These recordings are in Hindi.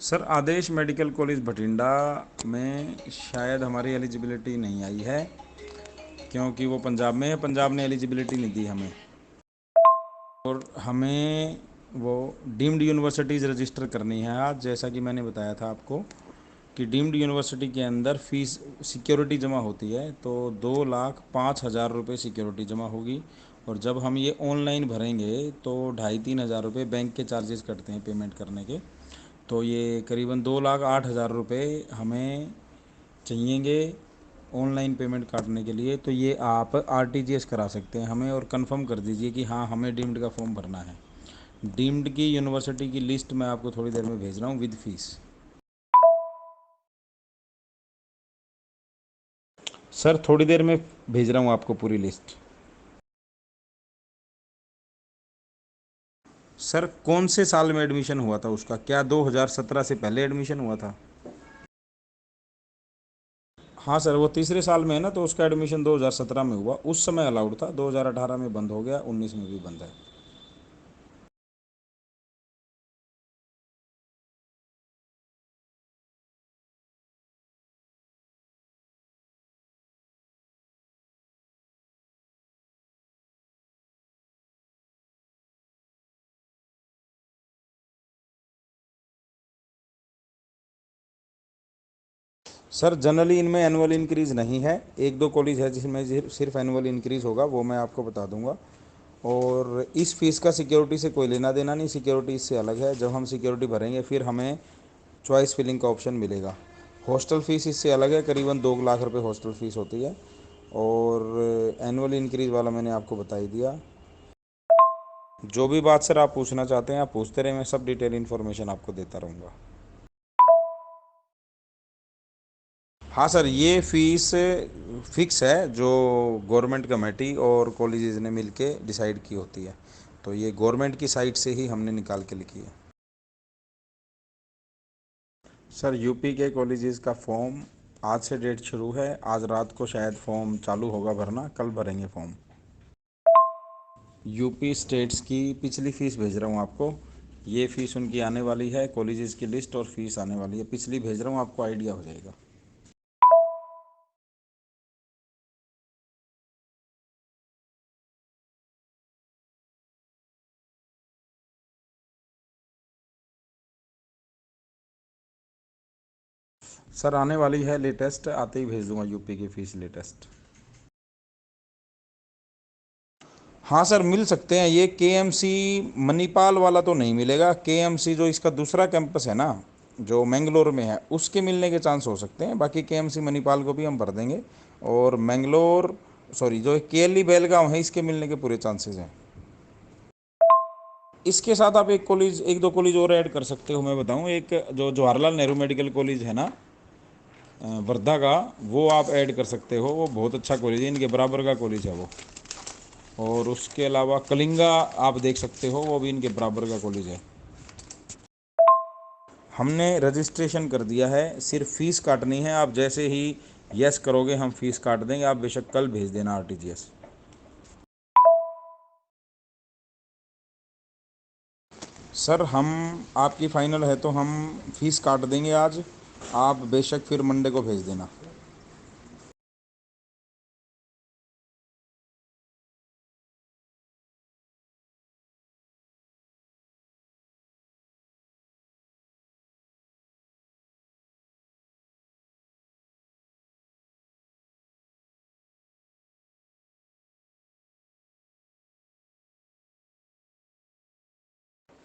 सर आदेश मेडिकल कॉलेज भटिंडा में शायद हमारी एलिजिबिलिटी नहीं आई है, क्योंकि वो पंजाब में है। पंजाब ने एलिजिबिलिटी नहीं दी हमें, और हमें वो डीम्ड यूनिवर्सिटीज़ रजिस्टर करनी है आज। जैसा कि मैंने बताया था आपको कि डीम्ड यूनिवर्सिटी के अंदर फीस सिक्योरिटी जमा होती है, तो 2,05,000 रुपये सिक्योरिटी जमा होगी। और जब हम ये ऑनलाइन भरेंगे तो 2,500-3,000 रुपये बैंक के चार्जेस कटते हैं पेमेंट करने के। तो ये करीबन 2,08,000 रुपये हमें चाहिएंगे ऑनलाइन पेमेंट काटने के लिए। तो ये आप आरटीजीएस करा सकते हैं हमें, और कंफर्म कर दीजिए कि हाँ हमें डीम्ड का फॉर्म भरना है। डीम्ड की यूनिवर्सिटी की लिस्ट मैं आपको थोड़ी देर में भेज रहा हूँ विद फीस। सर थोड़ी देर में भेज रहा हूँ आपको पूरी लिस्ट। सर कौन से साल में एडमिशन हुआ था उसका? क्या 2017 से पहले एडमिशन हुआ था? हाँ सर, वो तीसरे साल में है ना, तो उसका एडमिशन 2017 में हुआ। उस समय अलाउड था, 2018 में बंद हो गया, 19 में भी बंद है। सर जनरली इनमें एनुअल इंक्रीज़ नहीं है। एक दो कॉलेज है जिसमें सिर्फ एनुअल इंक्रीज़ होगा, वो मैं आपको बता दूंगा। और इस फीस का सिक्योरिटी से कोई लेना देना नहीं, सिक्योरिटी इससे अलग है। जब हम सिक्योरिटी भरेंगे फिर हमें चॉइस फिलिंग का ऑप्शन मिलेगा। हॉस्टल फीस इससे अलग है, करीबन 2 लाख रुपए हॉस्टल फीस होती है। और एनुअल इंक्रीज़ वाला मैंने आपको बता ही दिया। जो भी बात सर आप पूछना चाहते हैं आप पूछते रहे, मैं सब डिटेल इन्फॉर्मेशन आपको देता रहूँगा। हाँ सर, ये फीस फिक्स है, जो गवर्नमेंट कमेटी और कॉलेजेस ने मिलके डिसाइड की होती है। तो ये गवर्नमेंट की साइट से ही हमने निकाल के लिखी है। सर यूपी के कॉलेजेस का फॉर्म आज से डेट शुरू है। आज रात को शायद फॉर्म चालू होगा भरना, कल भरेंगे फॉर्म। यूपी स्टेट्स की पिछली फ़ीस भेज रहा हूँ आपको। ये फ़ीस उनकी आने वाली है, कॉलेजेस की लिस्ट और फीस आने वाली है। पिछली भेज रहा हूँ, आपको आइडिया हो जाएगा। सर आने वाली है लेटेस्ट, आते ही भेज दूंगा यूपी की फ़ीस लेटेस्ट। हाँ सर, मिल सकते हैं। ये केएमसी मणिपाल वाला तो नहीं मिलेगा। केएमसी जो इसका दूसरा कैंपस है ना, जो मैंगलोर में है, उसके मिलने के चांस हो सकते हैं। बाकी केएमसी मणिपाल को भी हम भर देंगे। और मैंगलोर, सॉरी, जो केएलई बेलगांव है, इसके मिलने के पूरे चांसेस हैं। इसके साथ आप एक दो कॉलेज और ऐड कर सकते हो। मैं बताऊं, एक जो जवाहरलाल नेहरू मेडिकल कॉलेज है ना, वर्धा का, वो आप ऐड कर सकते हो। वो बहुत अच्छा कॉलेज है, इनके बराबर का कॉलेज है वो। और उसके अलावा कलिंगा आप देख सकते हो, वो भी इनके बराबर का कॉलेज है। हमने रजिस्ट्रेशन कर दिया है, सिर्फ फीस काटनी है। आप जैसे ही यस करोगे हम फीस काट देंगे। आप बेशक कल भेज देना आरटीजीएस। सर हम, आपकी फ़ाइनल है तो हम फीस काट देंगे आज। आप बेशक फिर मंडे को भेज देना।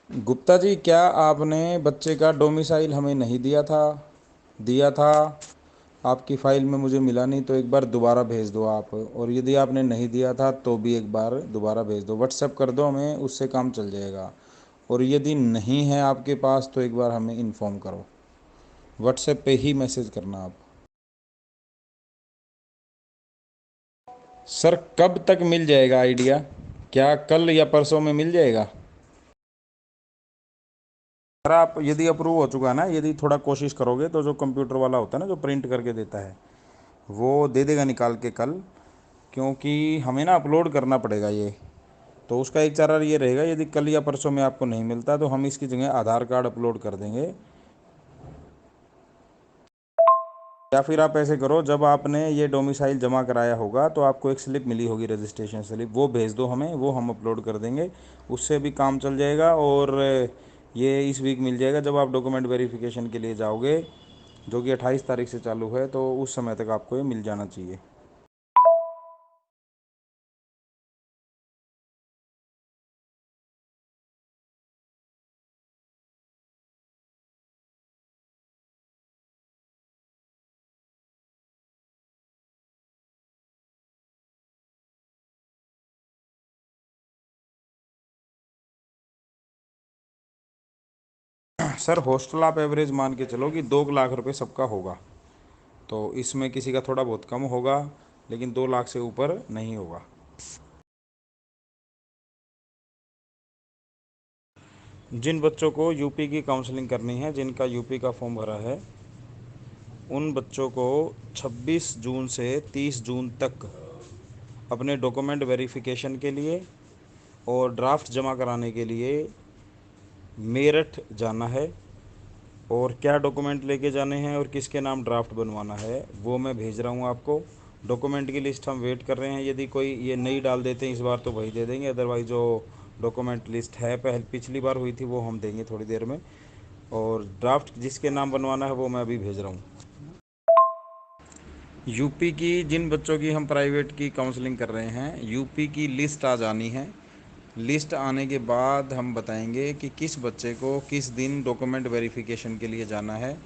गुप्ता जी, क्या आपने बच्चे का डोमिसाइल हमें नहीं दिया था? दिया था। आपकी फ़ाइल में मुझे मिला नहीं, तो एक बार दोबारा भेज दो आप। और यदि आपने नहीं दिया था तो भी एक बार दोबारा भेज दो, व्हाट्सएप कर दो हमें, उससे काम चल जाएगा। और यदि नहीं है आपके पास तो एक बार हमें इन्फॉर्म करो। व्हाट्सएप पे ही मैसेज करना आप। सर कब तक मिल जाएगा आइडिया? क्या कल या परसों में मिल जाएगा? सर आप, यदि अप्रूव हो चुका है ना, यदि थोड़ा कोशिश करोगे तो जो कंप्यूटर वाला होता है ना, जो प्रिंट करके देता है, वो दे देगा निकाल के कल। क्योंकि हमें ना अपलोड करना पड़ेगा ये। तो उसका एक चारा ये रहेगा, यदि कल या परसों में आपको नहीं मिलता तो हम इसकी जगह आधार कार्ड अपलोड कर देंगे। या फिर आप ऐसे करो, जब आपने ये डोमिसाइल जमा कराया होगा तो आपको एक स्लिप मिली होगी, रजिस्ट्रेशन स्लिप, वो भेज दो हमें, वो हम अपलोड कर देंगे, उससे भी काम चल जाएगा। और ये इस वीक मिल जाएगा जब आप डॉक्यूमेंट वेरिफिकेशन के लिए जाओगे, जो कि 28 तारीख से चालू है, तो उस समय तक आपको ये मिल जाना चाहिए। सर हॉस्टल आप एवरेज मान के चलो कि 2 लाख रुपए सबका होगा, तो इसमें किसी का थोड़ा बहुत कम होगा, लेकिन 2 लाख से ऊपर नहीं होगा। जिन बच्चों को यूपी की काउंसलिंग करनी है, जिनका यूपी का फॉर्म भरा है, उन बच्चों को 26 जून से 30 जून तक अपने डॉक्यूमेंट वेरिफिकेशन के लिए और ड्राफ्ट जमा कराने के लिए मेरठ जाना है। और क्या डॉक्यूमेंट लेके जाने हैं और किसके नाम ड्राफ्ट बनवाना है, वो मैं भेज रहा हूँ आपको। डॉक्यूमेंट की लिस्ट हम वेट कर रहे हैं, यदि कोई ये नई डाल देते हैं इस बार तो वही दे देंगे, अदरवाइज़ जो डॉक्यूमेंट लिस्ट है पिछली बार हुई थी वो हम देंगे थोड़ी देर में। और ड्राफ्ट जिसके नाम बनवाना है वो मैं अभी भेज रहा हूँ। यूपी की जिन बच्चों की हम प्राइवेट की काउंसलिंग कर रहे हैं, यूपी की लिस्ट आ जानी है। लिस्ट आने के बाद हम बताएंगे कि किस बच्चे को किस दिन डॉक्यूमेंट वेरिफिकेशन के लिए जाना है,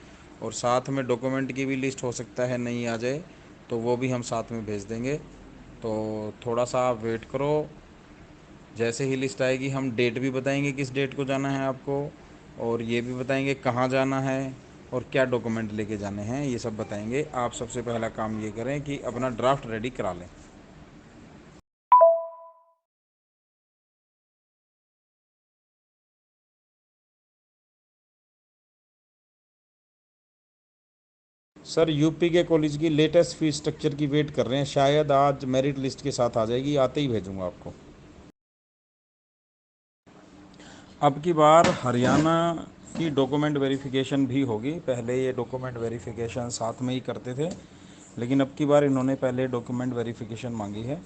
और साथ में डॉक्यूमेंट की भी लिस्ट हो सकता है नहीं आ जाए, तो वो भी हम साथ में भेज देंगे। तो थोड़ा सा आप वेट करो, जैसे ही लिस्ट आएगी हम डेट भी बताएंगे किस डेट को जाना है आपको, और ये भी बताएंगे कहाँ जाना है और क्या डॉक्यूमेंट लेके जाने हैं, ये सब बताएंगे। आप सबसे पहला काम ये करें कि अपना ड्राफ्ट रेडी करा लें। सर यूपी के कॉलेज की लेटेस्ट फीस स्ट्रक्चर की वेट कर रहे हैं, शायद आज मेरिट लिस्ट के साथ आ जाएगी, आते ही भेजूंगा आपको। अब की बार हरियाणा की डॉक्यूमेंट वेरिफिकेशन भी होगी, पहले ये डॉक्यूमेंट वेरिफिकेशन साथ में ही करते थे, लेकिन अब की बार इन्होंने पहले डॉक्यूमेंट वेरिफिकेशन मांगी है।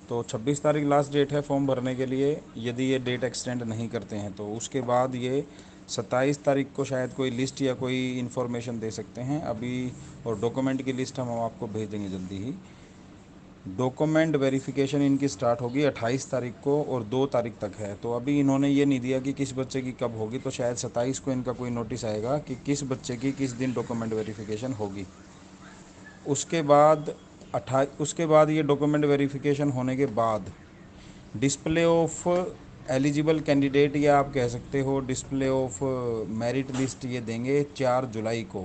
तो 26 तारीख लास्ट डेट है फॉर्म भरने के लिए, यदि ये डेट एक्सटेंड नहीं करते हैं तो उसके बाद ये 27 तारीख को शायद कोई लिस्ट या कोई इन्फॉर्मेशन दे सकते हैं अभी। और डॉक्यूमेंट की लिस्ट हम आपको भेज देंगे जल्दी ही। डॉक्यूमेंट वेरिफिकेशन इनकी स्टार्ट होगी 28 तारीख को और 2 तारीख तक है, तो अभी इन्होंने ये नहीं दिया कि किस बच्चे की कब होगी, तो शायद 27 को इनका कोई नोटिस आएगा कि किस बच्चे की किस दिन डॉक्यूमेंट वेरिफिकेशन होगी। उसके बाद उसके बाद ये डॉक्यूमेंट वेरिफिकेशन होने के बाद डिस्प्ले ऑफ एलिजिबल कैंडिडेट, या आप कह सकते हो डिस्प्ले ऑफ मेरिट लिस्ट, ये देंगे 4 जुलाई को।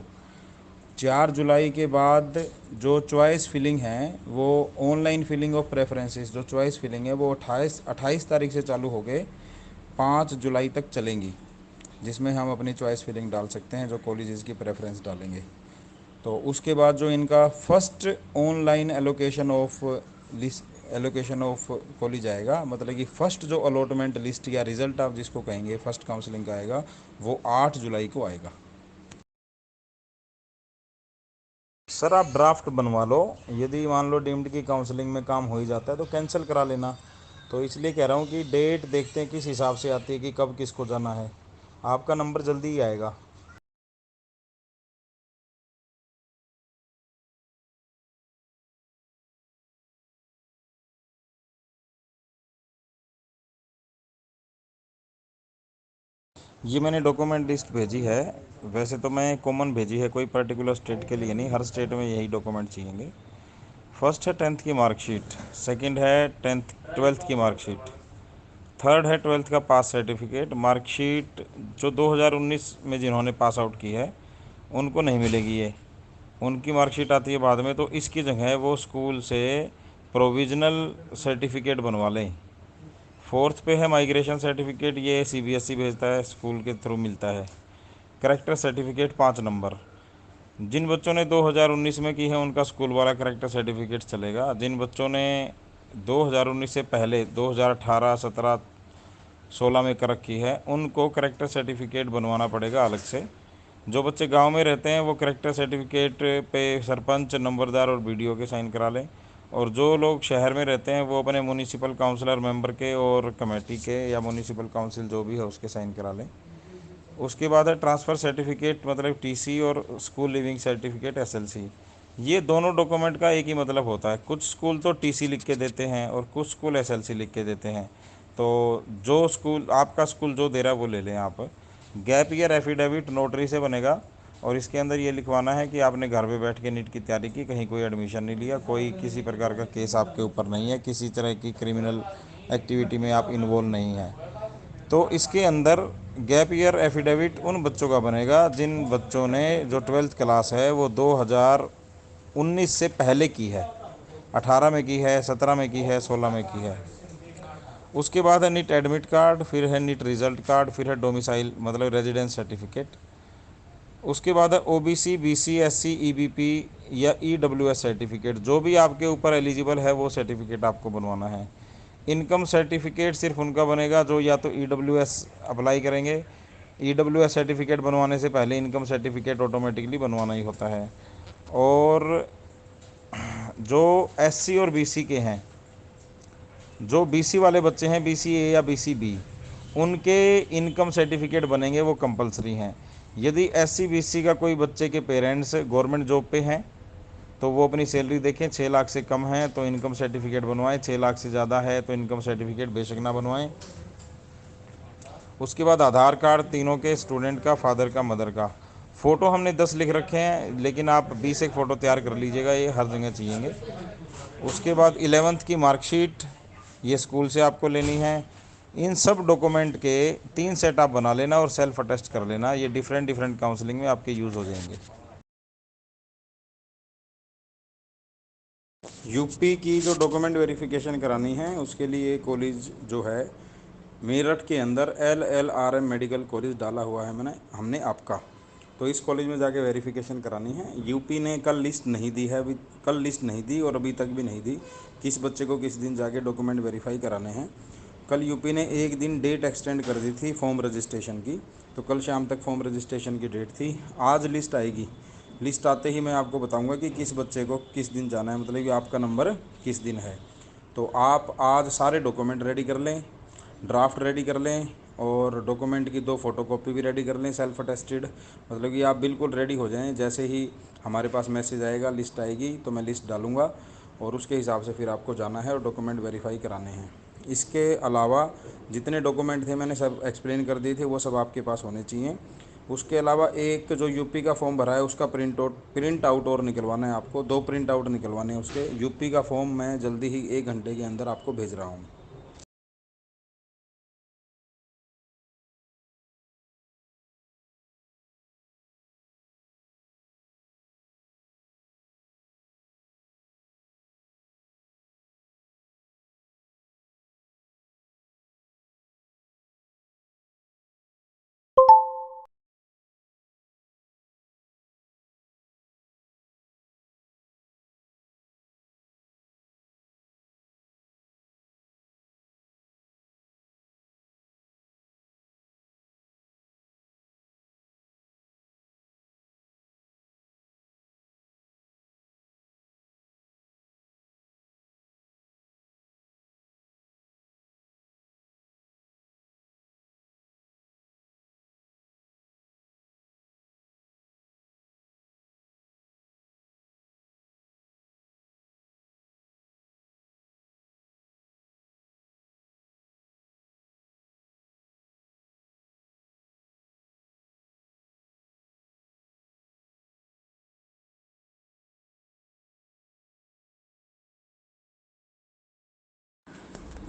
4 जुलाई के बाद जो चॉइस फिलिंग है वो ऑनलाइन फिलिंग ऑफ प्रेफरेंसेस, जो चॉइस फिलिंग है वो 28 तारीख से चालू हो गए 5 जुलाई तक चलेंगी, जिसमें हम अपनी चॉइस फिलिंग डाल सकते हैं, जो कॉलेजेस की प्रेफरेंस डालेंगे। तो उसके बाद जो इनका first online allocation of college आएगा, मतलब कि फ़र्स्ट जो अलॉटमेंट लिस्ट या रिज़ल्ट आप जिसको कहेंगे फ़र्स्ट काउंसलिंग का आएगा, वो 8 जुलाई को आएगा। सर आप ड्राफ्ट बनवा लो, यदि मान लो डीम्ड की काउंसलिंग में काम हो ही जाता है तो कैंसिल करा लेना। तो इसलिए कह रहा हूँ कि डेट देखते हैं किस हिसाब से आती है कि कब किसको जाना है, आपका नंबर जल्दी ही आएगा। ये मैंने डॉक्यूमेंट लिस्ट भेजी है, वैसे तो मैं कॉमन भेजी है, कोई पर्टिकुलर स्टेट के लिए नहीं, हर स्टेट में यही डॉक्यूमेंट चाहिए। फर्स्ट है 10th की मार्कशीट, सेकंड है 12th की मार्कशीट, थर्ड है 12th का पास सर्टिफिकेट। मार्कशीट जो 2019 में जिन्होंने पास आउट की है उनको नहीं मिलेगी, ये उनकी मार्कशीट आती है बाद में, तो इसकी जगह वो स्कूल से प्रोविज़नल सर्टिफिकेट बनवा लें। फोर्थ पे है माइग्रेशन सर्टिफिकेट, ये सीबीएसई भेजता है, स्कूल के थ्रू मिलता है। करेक्टर सर्टिफिकेट 5 नंबर, जिन बच्चों ने 2019 में की है उनका स्कूल वाला करेक्टर सर्टिफिकेट चलेगा। जिन बच्चों ने 2019 से पहले 2018, 17, 16 में कर रखी है उनको करेक्टर सर्टिफिकेट बनवाना पड़ेगा अलग से। जो बच्चे गांव में रहते हैं वो करेक्टर सर्टिफिकेट पे सरपंच, नंबरदार और बीडीओ के साइन करा लें, और जो लोग शहर में रहते हैं वो अपने म्यूनिसिपल काउंसलर मेंबर के और कमेटी के या म्यूनिसिपल काउंसिल जो भी है उसके साइन करा लें। उसके बाद है ट्रांसफ़र सर्टिफिकेट मतलब टीसी, और स्कूल लिविंग सर्टिफिकेट एसएलसी। ये दोनों डॉक्यूमेंट का एक ही मतलब होता है। कुछ स्कूल तो टीसी लिख के देते हैं और कुछ स्कूल एसएलसी लिख के देते हैं। तो जो स्कूल आपका स्कूल जो दे रहा है वो ले लें आप। गैप ईयर एफिडेविट नोटरी से बनेगा, और इसके अंदर ये लिखवाना है कि आपने घर पे बैठ के नीट की तैयारी की, कहीं कोई एडमिशन नहीं लिया, कोई किसी प्रकार का केस आपके ऊपर नहीं है, किसी तरह की क्रिमिनल एक्टिविटी में आप इन्वॉल्व नहीं हैं। तो इसके अंदर गैप ईयर एफिडेविट उन बच्चों का बनेगा जिन बच्चों ने जो 12th क्लास है वो 2019 से पहले की है, 18 में की है, 17 में की है, 16 में की है। उसके बाद है नीट एडमिट कार्ड, फिर है नीट रिजल्ट कार्ड, फिर है डोमिसाइल मतलब रेजिडेंस सर्टिफिकेट। उसके बाद है ओबीसी, बीसी, एससी, ईबीपी या ईडब्ल्यूएस सर्टिफिकेट। जो भी आपके ऊपर एलिजिबल है वो सर्टिफिकेट आपको बनवाना है। इनकम सर्टिफिकेट सिर्फ उनका बनेगा जो या तो ईडब्ल्यूएस अप्लाई करेंगे। ईडब्ल्यूएस सर्टिफिकेट बनवाने से पहले इनकम सर्टिफिकेट ऑटोमेटिकली बनवाना ही होता है। और जो एससी और बीसी के हैं, जो बीसी वाले बच्चे हैं, बीसी ए या बीसी बी, उनके इनकम सर्टिफिकेट बनेंगे, वो कंपलसरी हैं। यदि एससी बीसी का कोई बच्चे के पेरेंट्स गवर्नमेंट जॉब पे हैं तो वो अपनी सैलरी देखें, 6 लाख से कम है तो इनकम सर्टिफिकेट बनवाएं, 6 लाख से ज़्यादा है तो इनकम सर्टिफिकेट बेशक ना बनवाएं। उसके बाद आधार कार्ड तीनों के, स्टूडेंट का, फादर का, मदर का। फ़ोटो हमने 10 लिख रखे हैं लेकिन आप 20 एक फ़ोटो तैयार कर लीजिएगा, ये हर जगह चाहिएंगे। उसके बाद 11th की मार्कशीट, ये स्कूल से आपको लेनी है। इन सब डॉक्यूमेंट के 3 सेट आप बना लेना और सेल्फ अटेस्ट कर लेना, ये डिफरेंट डिफरेंट काउंसलिंग में आपके यूज़ हो जाएंगे। यूपी की जो डॉक्यूमेंट वेरिफिकेशन करानी है उसके लिए कॉलेज जो है मेरठ के अंदर LLRM मेडिकल कॉलेज डाला हुआ है हमने आपका। तो इस कॉलेज में जाके वेरिफिकेशन करानी है। यूपी ने कल लिस्ट नहीं दी है, अभी कल लिस्ट नहीं दी और अभी तक भी नहीं दी किस बच्चे को किस दिन जाके डॉक्यूमेंट वेरीफाई कराने हैं। कल यूपी ने एक दिन डेट एक्सटेंड कर दी थी फॉर्म रजिस्ट्रेशन की, तो कल शाम तक फॉर्म रजिस्ट्रेशन की डेट थी। आज लिस्ट आएगी, लिस्ट आते ही मैं आपको बताऊंगा कि किस बच्चे को किस दिन जाना है, मतलब कि आपका नंबर किस दिन है। तो आप आज सारे डॉक्यूमेंट रेडी कर लें, ड्राफ्ट रेडी कर लें और डॉक्यूमेंट की 2 फोटोकॉपी भी रेडी कर लें सेल्फ अटेस्टेड, मतलब कि आप बिल्कुल रेडी हो जाएं। जैसे ही हमारे पास मैसेज आएगा, लिस्ट आएगी तो मैं लिस्ट डालूँगा और उसके हिसाब से फिर आपको जाना है और डॉक्यूमेंट वेरीफाई कराने हैं। इसके अलावा जितने डॉक्यूमेंट थे मैंने सब एक्सप्लेन कर दिए थे, वो सब आपके पास होने चाहिए। उसके अलावा एक जो यूपी का फॉर्म भरा है उसका प्रिंट आउट और निकलवाना है आपको, 2 प्रिंट आउट निकलवाने हैं उसके। यूपी का फॉर्म मैं जल्दी ही 1 घंटे के अंदर आपको भेज रहा हूँ।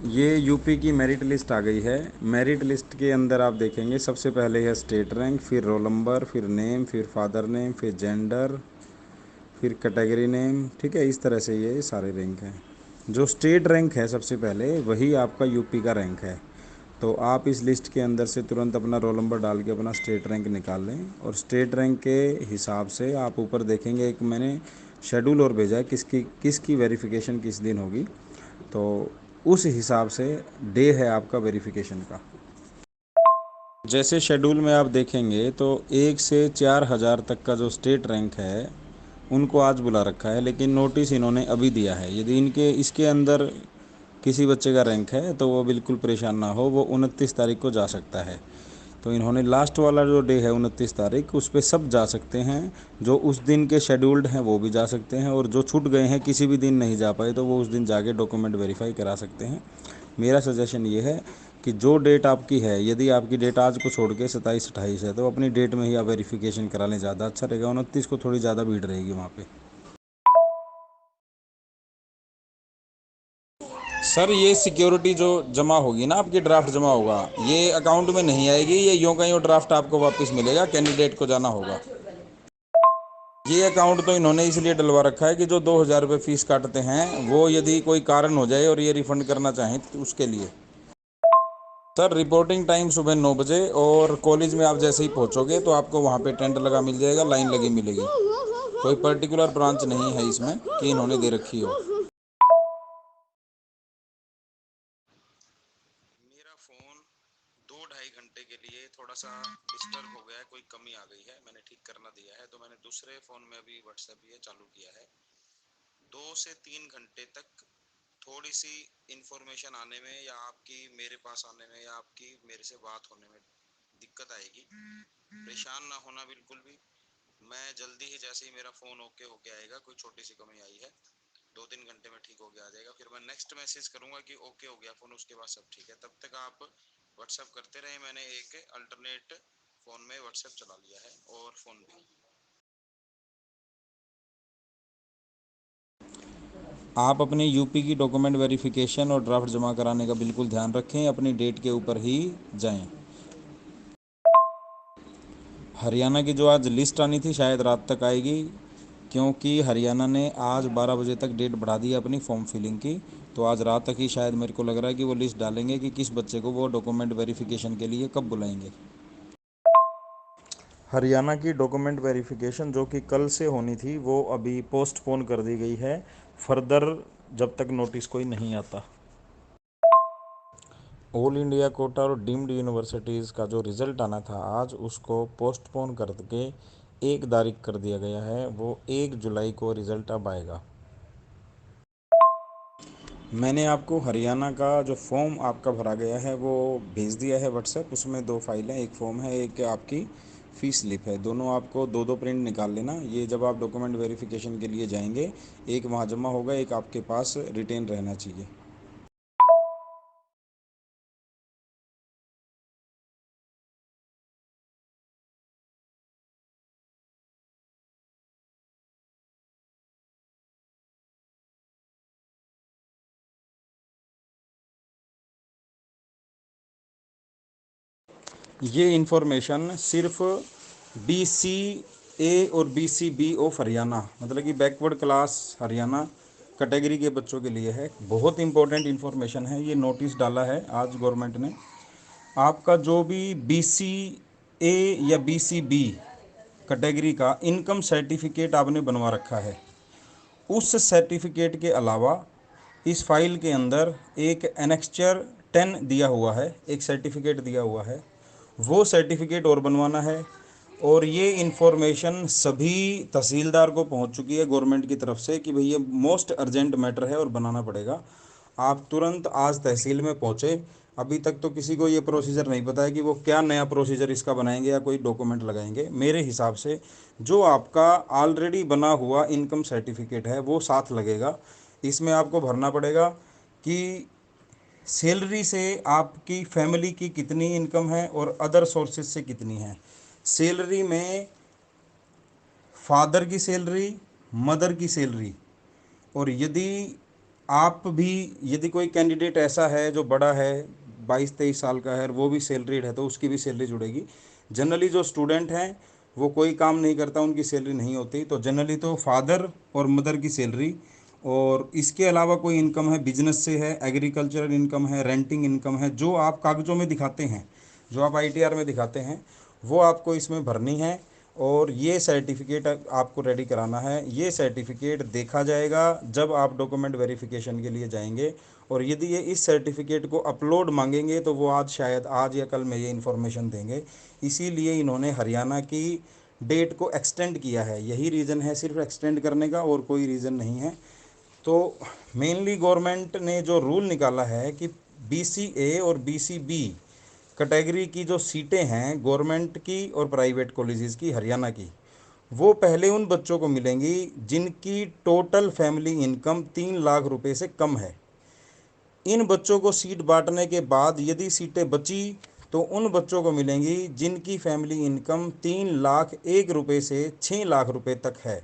ये यूपी की मेरिट लिस्ट आ गई है। मेरिट लिस्ट के अंदर आप देखेंगे सबसे पहले है स्टेट रैंक, फिर रोल नंबर, फिर नेम, फिर फादर नेम, फिर जेंडर, फिर कैटेगरी नेम। ठीक है, इस तरह से ये सारे रैंक हैं। जो स्टेट रैंक है सबसे पहले वही आपका यूपी का रैंक है। तो आप इस लिस्ट के अंदर से तुरंत अपना रोल नंबर डाल के अपना स्टेट रैंक निकाल लें और स्टेट रैंक के हिसाब से आप ऊपर देखेंगे एक मैंने शेड्यूल और भेजा है किसकी किसकी वेरिफिकेशन किस दिन होगी, तो उस हिसाब से डे है आपका वेरिफिकेशन का। जैसे शेड्यूल में आप देखेंगे तो 1 से 4 हज़ार तक का जो स्टेट रैंक है उनको आज बुला रखा है, लेकिन नोटिस इन्होंने अभी दिया है। यदि इनके इसके अंदर किसी बच्चे का रैंक है तो वो बिल्कुल परेशान ना हो, वो 29 तारीख को जा सकता है। तो इन्होंने लास्ट वाला जो डे है 29 तारीख, उस पर सब जा सकते हैं। जो उस दिन के शेड्यूल्ड हैं वो भी जा सकते हैं, और जो छूट गए हैं किसी भी दिन नहीं जा पाए तो वो उस दिन जाके डॉक्यूमेंट वेरीफाई करा सकते हैं। मेरा सजेशन ये है कि जो डेट आपकी है, यदि आपकी डेट आज को छोड़ के 27-28 है तो अपनी डेट में ही आप वेरिफिकेशन करा लें, ज़्यादा अच्छा रहेगा। 29 को थोड़ी ज़्यादा भीड़ रहेगी वहाँ पे। सर ये सिक्योरिटी जो जमा होगी ना, आपकी ड्राफ्ट जमा होगा, ये अकाउंट में नहीं आएगी, ये यूँ का यूँ ड्राफ्ट आपको वापस मिलेगा, कैंडिडेट को जाना होगा। ये अकाउंट तो इन्होंने इसलिए डलवा रखा है कि जो 2,000 रुपये फीस काटते हैं वो यदि कोई कारण हो जाए और ये रिफंड करना चाहें तो उसके लिए। सर रिपोर्टिंग टाइम सुबह 9 बजे, और कॉलेज में आप जैसे ही पहुंचोगे तो आपको वहाँ पे टेंट लगा मिल जाएगा, लाइन लगी मिलेगी। कोई पर्टिकुलर ब्रांच नहीं है इसमें कि इन्होंने दे रखी हो। मेरा फ़ोन 2-2.5 घंटे के लिए थोड़ा सा डिस्टर्ब हो गया है, कोई कमी आ गई है, मैंने ठीक करना दिया है, तो मैंने दूसरे फ़ोन में अभी व्हाट्सएप ये चालू किया है। 2 से 3 घंटे तक थोड़ी सी इंफॉर्मेशन आने में या आपकी मेरे पास आने में या आपकी मेरे से बात होने में दिक्कत आएगी। परेशान ना होना बिल्कुल भी। मैं जल्दी ही, जैसे ही मेरा फ़ोन ओके होके आएगा, कोई छोटी सी कमी आई है 2-3 घंटे में ठीक हो गया आ जाएगा, फिर मैं नेक्स्ट मैसेज करूंगा कि ओके हो गया फ़ोन, उसके बाद सब ठीक है। तब तक आप व्हाट्सएप करते रहे, मैंने एक अल्टरनेट फ़ोन में व्हाट्सएप चला लिया है और फ़ोन भी। आप अपने यूपी की डॉक्यूमेंट वेरिफिकेशन और ड्राफ्ट जमा कराने का बिल्कुल ध्यान रखें, अपनी डेट के ऊपर ही जाएं। हरियाणा की जो आज लिस्ट आनी थी शायद रात तक आएगी, क्योंकि हरियाणा ने आज 12 बजे तक डेट बढ़ा दी है अपनी फॉर्म फिलिंग की। तो आज रात तक ही शायद मेरे को लग रहा है कि वो लिस्ट डालेंगे कि किस बच्चे को वो डॉक्यूमेंट वेरिफिकेशन के लिए कब बुलाएंगे। हरियाणा की डॉक्यूमेंट वेरिफिकेशन जो कि कल से होनी थी वो अभी पोस्टपोन कर दी गई है, फर्दर जब तक नोटिस कोई नहीं आता। ऑल इंडिया कोटा और डीम्ड यूनिवर्सिटीज़ का जो रिज़ल्ट आना था आज, उसको पोस्टपोन करके 1 तारीख कर दिया गया है। वो 1 जुलाई को रिज़ल्ट अब आएगा। मैंने आपको हरियाणा का जो फॉर्म आपका भरा गया है वो भेज दिया है व्हाट्सएप। उसमें 2 फाइलें, एक फ़ॉर्म है, एक आपकी फ़ीस स्लिप है। दोनों आपको दो दो प्रिंट निकाल लेना। ये जब आप डॉक्यूमेंट वेरिफिकेशन के लिए जाएंगे, एक वहाँ जमा होगा, एक आपके पास रिटेन रहना चाहिए। ये इन्फॉर्मेशन सिर्फ BCA और BCB ऑफ हरियाणा, मतलब कि बैकवर्ड क्लास हरियाणा कैटेगरी के बच्चों के लिए है। बहुत इंपॉर्टेंट इन्फॉर्मेशन है। ये नोटिस डाला है आज गवर्नमेंट ने। आपका जो भी BCA या BCB कैटेगरी का इनकम सर्टिफिकेट आपने बनवा रखा है, उस सर्टिफिकेट के अलावा इस फाइल के अंदर एक एनेक्स्चर 10 दिया हुआ है, एक सर्टिफिकेट दिया हुआ है, वो सर्टिफिकेट और बनवाना है। और ये इन्फॉर्मेशन सभी तहसीलदार को पहुंच चुकी है गवर्नमेंट की तरफ से कि भाई ये मोस्ट अर्जेंट मैटर है और बनाना पड़ेगा। आप तुरंत आज तहसील में पहुंचे। अभी तक तो किसी को ये प्रोसीजर नहीं पता है कि वो क्या नया प्रोसीजर इसका बनाएंगे या कोई डॉक्यूमेंट लगाएंगे। मेरे हिसाब से जो आपका ऑलरेडी बना हुआ इनकम सर्टिफिकेट है वो साथ लगेगा। इसमें आपको भरना पड़ेगा कि सैलरी से आपकी फैमिली की कितनी इनकम है और अदर सोर्सेज से कितनी है। सैलरी में फादर की सैलरी, मदर की सैलरी, और यदि आप भी, यदि कोई कैंडिडेट ऐसा है जो बड़ा है 22-23 साल का है और वो भी सैलरीड है तो उसकी भी सैलरी जुड़ेगी। जनरली जो स्टूडेंट हैं वो कोई काम नहीं करता, उनकी सैलरी नहीं होती, तो जनरली तो फादर और मदर की सैलरी, और इसके अलावा कोई इनकम है बिजनेस से है, एग्रीकल्चरल इनकम है, रेंटिंग इनकम है, जो आप कागज़ों में दिखाते हैं, जो आप ITR में दिखाते हैं, वो आपको इसमें भरनी है। और ये सर्टिफिकेट आपको रेडी कराना है। ये सर्टिफिकेट देखा जाएगा जब आप डॉक्यूमेंट वेरिफिकेशन के लिए जाएंगे, और यदि ये इस सर्टिफिकेट को अपलोड मांगेंगे तो वो आज शायद आज या कल में ये इन्फॉर्मेशन देंगे। इसीलिए इन्होंने हरियाणा की डेट को एक्सटेंड किया है, यही रीज़न है सिर्फ एक्सटेंड करने का, और कोई रीज़न नहीं है। तो मेनली गवर्नमेंट ने जो रूल निकाला है कि BCA और BCB कैटेगरी की जो सीटें हैं गवर्नमेंट की और प्राइवेट कॉलेजेस की हरियाणा की, वो पहले उन बच्चों को मिलेंगी जिनकी टोटल फैमिली इनकम 3 लाख रुपए से कम है। इन बच्चों को सीट बांटने के बाद यदि सीटें बची तो उन बच्चों को मिलेंगी जिनकी फैमिली इनकम 3 लाख 1 रुपए से 6 लाख रुपए तक है।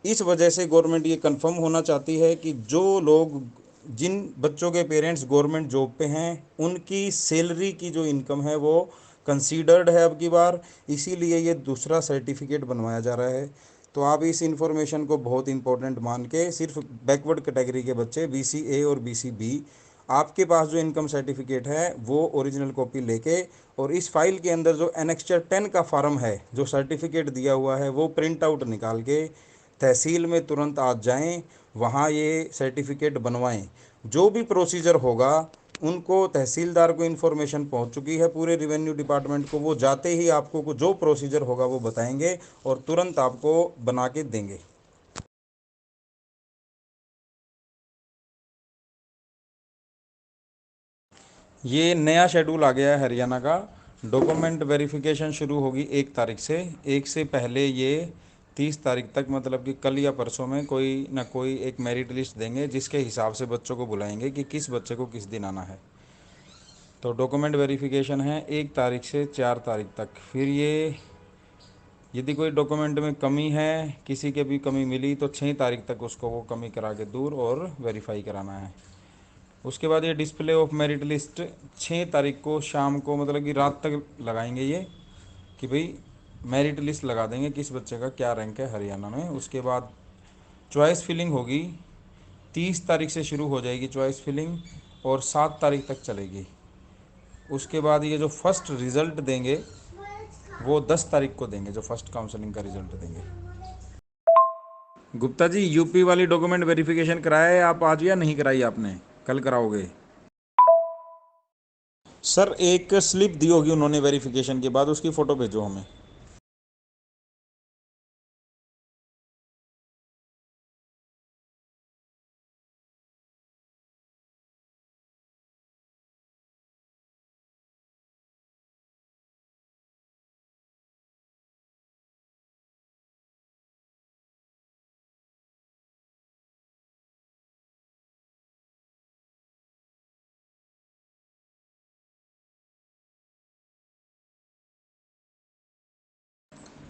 इस वजह से गवर्नमेंट ये कंफर्म होना चाहती है कि जो लोग जिन बच्चों के पेरेंट्स गवर्नमेंट जॉब पे हैं उनकी सैलरी की जो इनकम है वो कंसीडर्ड है अब की बार, इसीलिए ये दूसरा सर्टिफिकेट बनवाया जा रहा है। तो आप इस इंफॉर्मेशन को बहुत इंपॉर्टेंट मान के सिर्फ बैकवर्ड कैटेगरी के बच्चे BCA और BCB आपके पास जो इनकम सर्टिफिकेट है वो ओरिजिनल कॉपी लेके, और इस फाइल के अंदर जो एनेक्चर 10 का फॉर्म है जो सर्टिफिकेट दिया हुआ है वो प्रिंट आउट निकाल के तहसील में तुरंत आज जाएं, वहाँ ये सर्टिफिकेट बनवाएं। जो भी प्रोसीजर होगा उनको तहसीलदार को इन्फॉर्मेशन पहुंच चुकी है, पूरे रेवेन्यू डिपार्टमेंट को, वो जाते ही आपको जो प्रोसीजर होगा वो बताएंगे और तुरंत आपको बना के देंगे। ये नया शेड्यूल आ गया है हरियाणा का। डॉक्यूमेंट वेरिफिकेशन शुरू होगी 1 तारीख से। एक से पहले ये 30 तारीख तक, मतलब कि कल या परसों में कोई ना कोई एक मेरिट लिस्ट देंगे जिसके हिसाब से बच्चों को बुलाएंगे कि किस बच्चे को किस दिन आना है। तो डॉक्यूमेंट वेरिफिकेशन है 1 तारीख से 4 तारीख तक। फिर ये यदि कोई डॉक्यूमेंट में कमी है, किसी के भी कमी मिली, तो 6 तारीख तक उसको वो कमी करा के दूर और वेरीफाई कराना है। उसके बाद ये डिस्प्ले ऑफ मेरिट लिस्ट 6 तारीख को शाम को, मतलब कि रात तक लगाएंगे ये, कि भाई मेरिट लिस्ट लगा देंगे किस बच्चे का क्या रैंक है हरियाणा में। उसके बाद चॉइस फिलिंग होगी, 30 तारीख से शुरू हो जाएगी चॉइस फिलिंग और 7 तारीख तक चलेगी। उसके बाद ये जो फर्स्ट रिज़ल्ट देंगे वो 10 तारीख को देंगे, जो फर्स्ट काउंसलिंग का रिजल्ट देंगे। गुप्ता जी, यूपी वाली डॉक्यूमेंट वेरिफिकेशन कराया है आप आज या नहीं कराई आपने? कल कराओगे? सर एक स्लिप दी होगी उन्होंने वेरिफिकेशन के बाद, उसकी फ़ोटो भेजो हमें।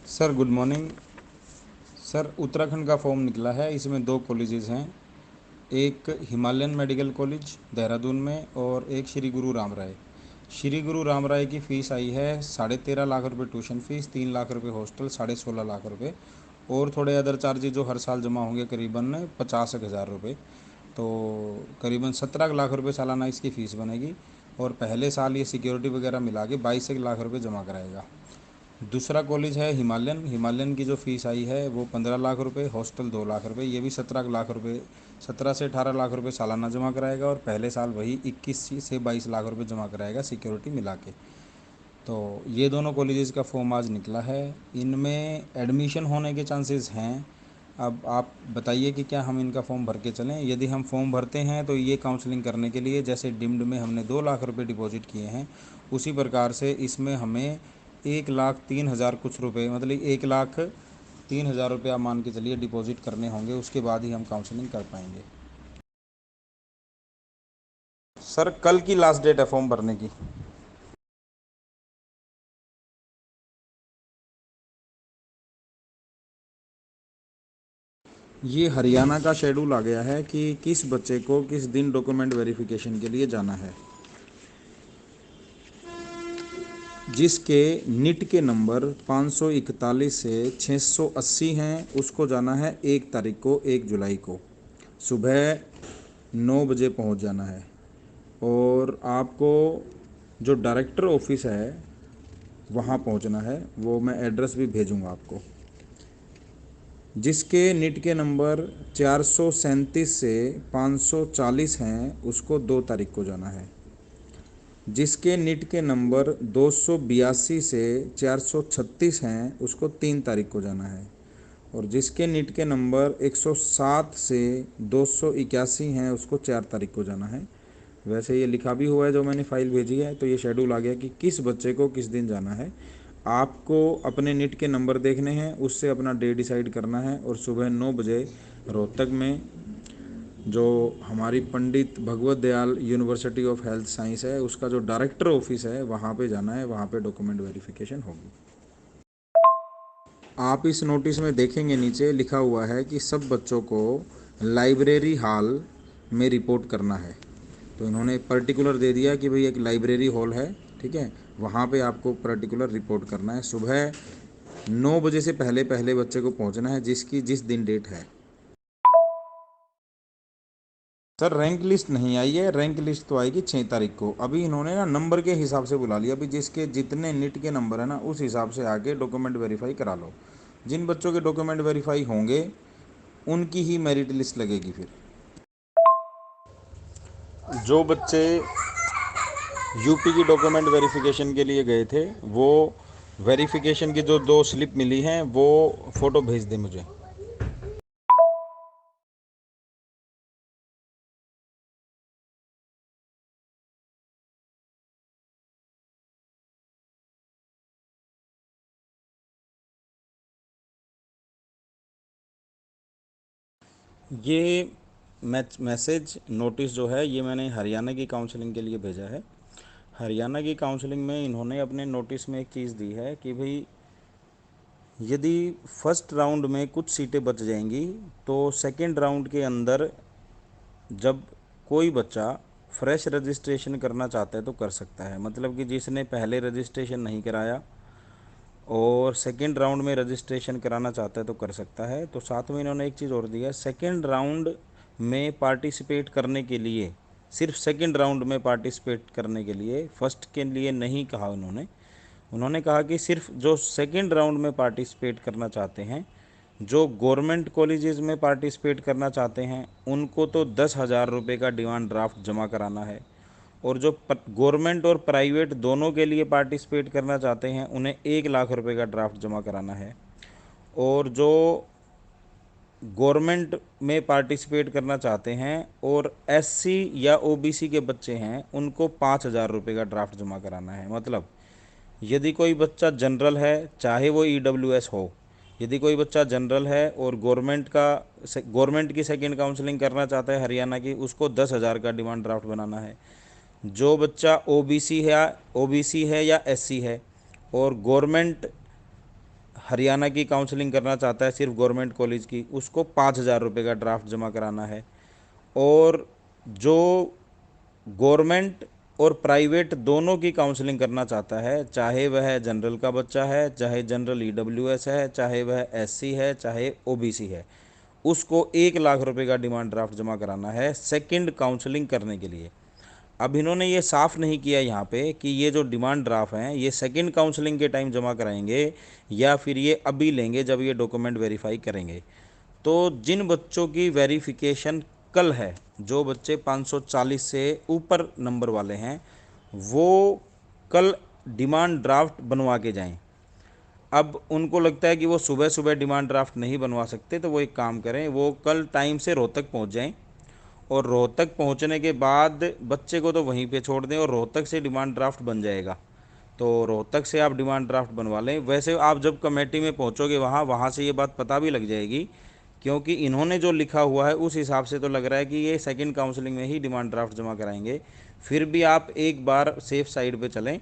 Sir good morning. Sir Uttarakhand का फॉर्म निकला है, इसमें 2 कॉलेजेस हैं, एक हिमालयन मेडिकल कॉलेज देहरादून में और एक श्री गुरु राम राय। श्री गुरु राम राय की फ़ीस आई है 13.5 लाख रुपये ट्यूशन फ़ीस, 3 लाख रुपये हॉस्टल, 16.5 लाख रुपये, और थोड़े अदर चार्जेज जो हर साल जमा होंगे करीबन 50,000 रुपये। तो करीबन 17 लाख रुपये सालाना इसकी फ़ीस बनेगी, और पहले साल ये सिक्योरिटी वगैरह मिला के 22 लाख रुपये जमा कराएगा। दूसरा कॉलेज है हिमालयन। हिमालयन की जो फ़ीस आई है वो 15 लाख रुपये, हॉस्टल 2 लाख रुपये, ये भी 17 लाख रुपये, 17 से 18 लाख रुपये सालाना जमा कराएगा, और पहले साल वही 21 से 22 लाख रुपये जमा कराएगा सिक्योरिटी मिला के। तो ये दोनों कॉलेजेस का फॉर्म आज निकला है, इनमें एडमिशन होने के चांसेस हैं। अब आप बताइए कि क्या हम इनका फॉर्म भर के चलें? यदि हम फॉर्म भरते हैं तो ये काउंसलिंग करने के लिए, जैसे डिम्ड में हमने 2 लाख रुपये डिपॉजिट किए हैं, उसी प्रकार से इसमें हमें 1,03,000 कुछ रुपये, मतलब 1,03,000 रुपये आप मान के चलिए डिपॉजिट करने होंगे, उसके बाद ही हम काउंसलिंग कर पाएंगे। सर कल की लास्ट डेट है फॉर्म भरने की। ये हरियाणा का शेड्यूल आ गया है कि किस बच्चे को किस दिन डॉक्यूमेंट वेरिफिकेशन के लिए जाना है। जिसके नीट के नंबर 541 से 680 हैं उसको जाना है 1 तारीख को, 1 जुलाई को सुबह 9 बजे पहुंच जाना है। और आपको जो डायरेक्टर ऑफिस है वहाँ पहुँचना है। वो मैं एड्रेस भी भेजूँगा आपको। जिसके नीट के नंबर 437 से 540 हैं उसको 2 तारीख को जाना है। जिसके नीट के नंबर 282 से 436 हैं उसको 3 तारीख को जाना है। और जिसके नीट के नंबर 107 से 281 हैं उसको 4 तारीख को जाना है। वैसे ये लिखा भी हुआ है जो मैंने फाइल भेजी है, तो ये शेड्यूल आ गया कि किस बच्चे को किस दिन जाना है। आपको अपने नीट के नंबर देखने हैं, उससे अपना डे डिसाइड करना है और सुबह 9 बजे रोहतक में जो हमारी Pandit Bhagwat Dayal university of health science है उसका जो डायरेक्टर ऑफिस है वहाँ पे जाना है। वहाँ पे डॉक्यूमेंट वेरिफिकेशन होगी। आप इस नोटिस में देखेंगे नीचे लिखा हुआ है कि सब बच्चों को लाइब्रेरी हॉल में रिपोर्ट करना है। तो इन्होंने पर्टिकुलर दे दिया कि भाई एक लाइब्रेरी हॉल है, ठीक है, वहाँ पे आपको पर्टिकुलर रिपोर्ट करना है। सुबह 9 बजे से पहले पहले बच्चे को पहुँचना है जिस दिन डेट है। सर रैंक लिस्ट नहीं आई है, रैंक लिस्ट तो आएगी 6 तारीख को। अभी इन्होंने ना नंबर के हिसाब से बुला लिया। अभी जिसके जितने नीट के नंबर है ना उस हिसाब से आके डॉक्यूमेंट वेरीफाई करा लो। जिन बच्चों के डॉक्यूमेंट वेरीफाई होंगे उनकी ही मेरिट लिस्ट लगेगी। फिर जो बच्चे यूपी की डॉक्यूमेंट वेरिफिकेशन के लिए गए थे वो वेरिफिकेशन की जो 2 स्लिप मिली हैं वो फ़ोटो भेज दें मुझे। ये मैसेज नोटिस जो है ये मैंने हरियाणा की काउंसलिंग के लिए भेजा है। हरियाणा की काउंसलिंग में इन्होंने अपने नोटिस में एक चीज़ दी है कि भाई यदि फर्स्ट राउंड में कुछ सीटें बच जाएंगी तो सेकंड राउंड के अंदर जब कोई बच्चा फ्रेश रजिस्ट्रेशन करना चाहता है तो कर सकता है। मतलब कि जिसने पहले रजिस्ट्रेशन नहीं कराया और सेकेंड राउंड में रजिस्ट्रेशन कराना चाहता है तो कर सकता है। तो साथ में इन्होंने एक चीज़ और दी है, सेकेंड राउंड में पार्टिसिपेट करने के लिए, सिर्फ सेकेंड राउंड में पार्टिसिपेट करने के लिए, फर्स्ट के लिए नहीं कहा उन्होंने कहा कि सिर्फ जो सेकेंड राउंड में पार्टिसिपेट करना चाहते हैं, जो गवर्नमेंट कॉलेजेस में पार्टिसिपेट करना चाहते हैं उनको तो 10,000 रुपये का डिमांड ड्राफ्ट जमा कराना है। और जो गवर्नमेंट और प्राइवेट दोनों के लिए पार्टिसिपेट करना चाहते हैं उन्हें 1 लाख रुपए का ड्राफ्ट जमा कराना है। और जो गवर्नमेंट में पार्टिसिपेट करना चाहते हैं और एससी या ओबीसी के बच्चे हैं उनको 5,000 रुपये का ड्राफ्ट जमा कराना है। मतलब यदि कोई बच्चा जनरल है, चाहे वो ईडब्ल्यूएस हो, यदि कोई बच्चा जनरल है और गवर्नमेंट की सेकंड काउंसलिंग करना चाहता है हरियाणा की, उसको 10,000 का डिमांड ड्राफ्ट बनाना है। जो बच्चा ओबीसी है या एससी है और गवर्नमेंट हरियाणा की काउंसलिंग करना चाहता है सिर्फ गवर्नमेंट कॉलेज की, उसको 5,000 रुपये का ड्राफ्ट जमा कराना है। और जो गवर्नमेंट और प्राइवेट दोनों की काउंसलिंग करना चाहता है, चाहे वह जनरल का बच्चा है, चाहे जनरल ईडब्ल्यूएस है, चाहे वह एससी है, चाहे ओबीसी है, उसको 1 लाख रुपए का डिमांड ड्राफ्ट जमा कराना है सेकंड काउंसलिंग करने के लिए। अब इन्होंने ये साफ नहीं किया यहाँ पे कि ये जो डिमांड ड्राफ्ट हैं ये सेकंड काउंसलिंग के टाइम जमा कराएंगे या फिर ये अभी लेंगे जब ये डॉक्यूमेंट वेरीफाई करेंगे। तो जिन बच्चों की वेरिफिकेशन कल है, जो बच्चे 540 से ऊपर नंबर वाले हैं, वो कल डिमांड ड्राफ्ट बनवा के जाएं। अब उनको लगता है कि वो सुबह सुबह डिमांड ड्राफ्ट नहीं बनवा सकते, तो वो एक काम करें, वो कल टाइम से रोहतक पहुंच जाएं और रोहतक पहुंचने के बाद बच्चे को तो वहीं पे छोड़ दें और रोहतक से डिमांड ड्राफ्ट बन जाएगा। तो रोहतक से आप डिमांड ड्राफ्ट बनवा लें। वैसे आप जब कमेटी में पहुंचोगे वहाँ वहाँ से ये बात पता भी लग जाएगी, क्योंकि इन्होंने जो लिखा हुआ है उस हिसाब से तो लग रहा है कि ये सेकंड काउंसलिंग में ही डिमांड ड्राफ्ट जमा कराएंगे। फिर भी आप एक बार सेफ साइड पे चलें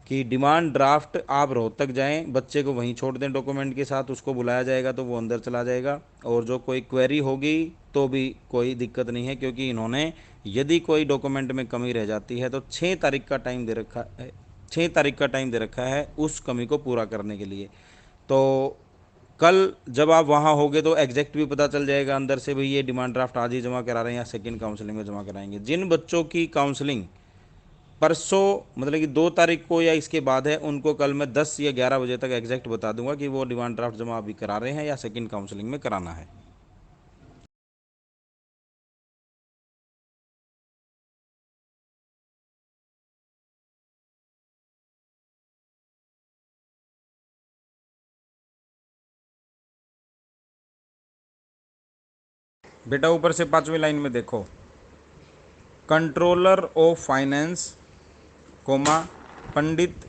कि डिमांड ड्राफ्ट आप रोहतक जाएं, बच्चे को वहीं छोड़ दें डॉक्यूमेंट के साथ, उसको बुलाया जाएगा तो वो अंदर चला जाएगा। और जो कोई क्वेरी होगी तो भी कोई दिक्कत नहीं है, क्योंकि इन्होंने यदि कोई डॉक्यूमेंट में कमी रह जाती है तो 6 तारीख का टाइम दे रखा है, 6 तारीख का टाइम दे रखा है उस कमी को पूरा करने के लिए। तो कल जब आप वहाँ होगे तो एग्जैक्ट भी पता चल जाएगा अंदर से भाई ये डिमांड ड्राफ्ट आज ही जमा करा रहे हैं या सेकंड काउंसलिंग में जमा कराएंगे। जिन बच्चों की काउंसलिंग परसों मतलब कि 2 तारीख को या इसके बाद है, उनको कल मैं 10 या 11 बजे तक एग्जैक्ट बता दूंगा कि वो डिमांड ड्राफ्ट जमा अभी करा रहे हैं या सेकंड काउंसलिंग में कराना है। बेटा ऊपर से 5वीं लाइन में देखो, controller of finance comma Pandit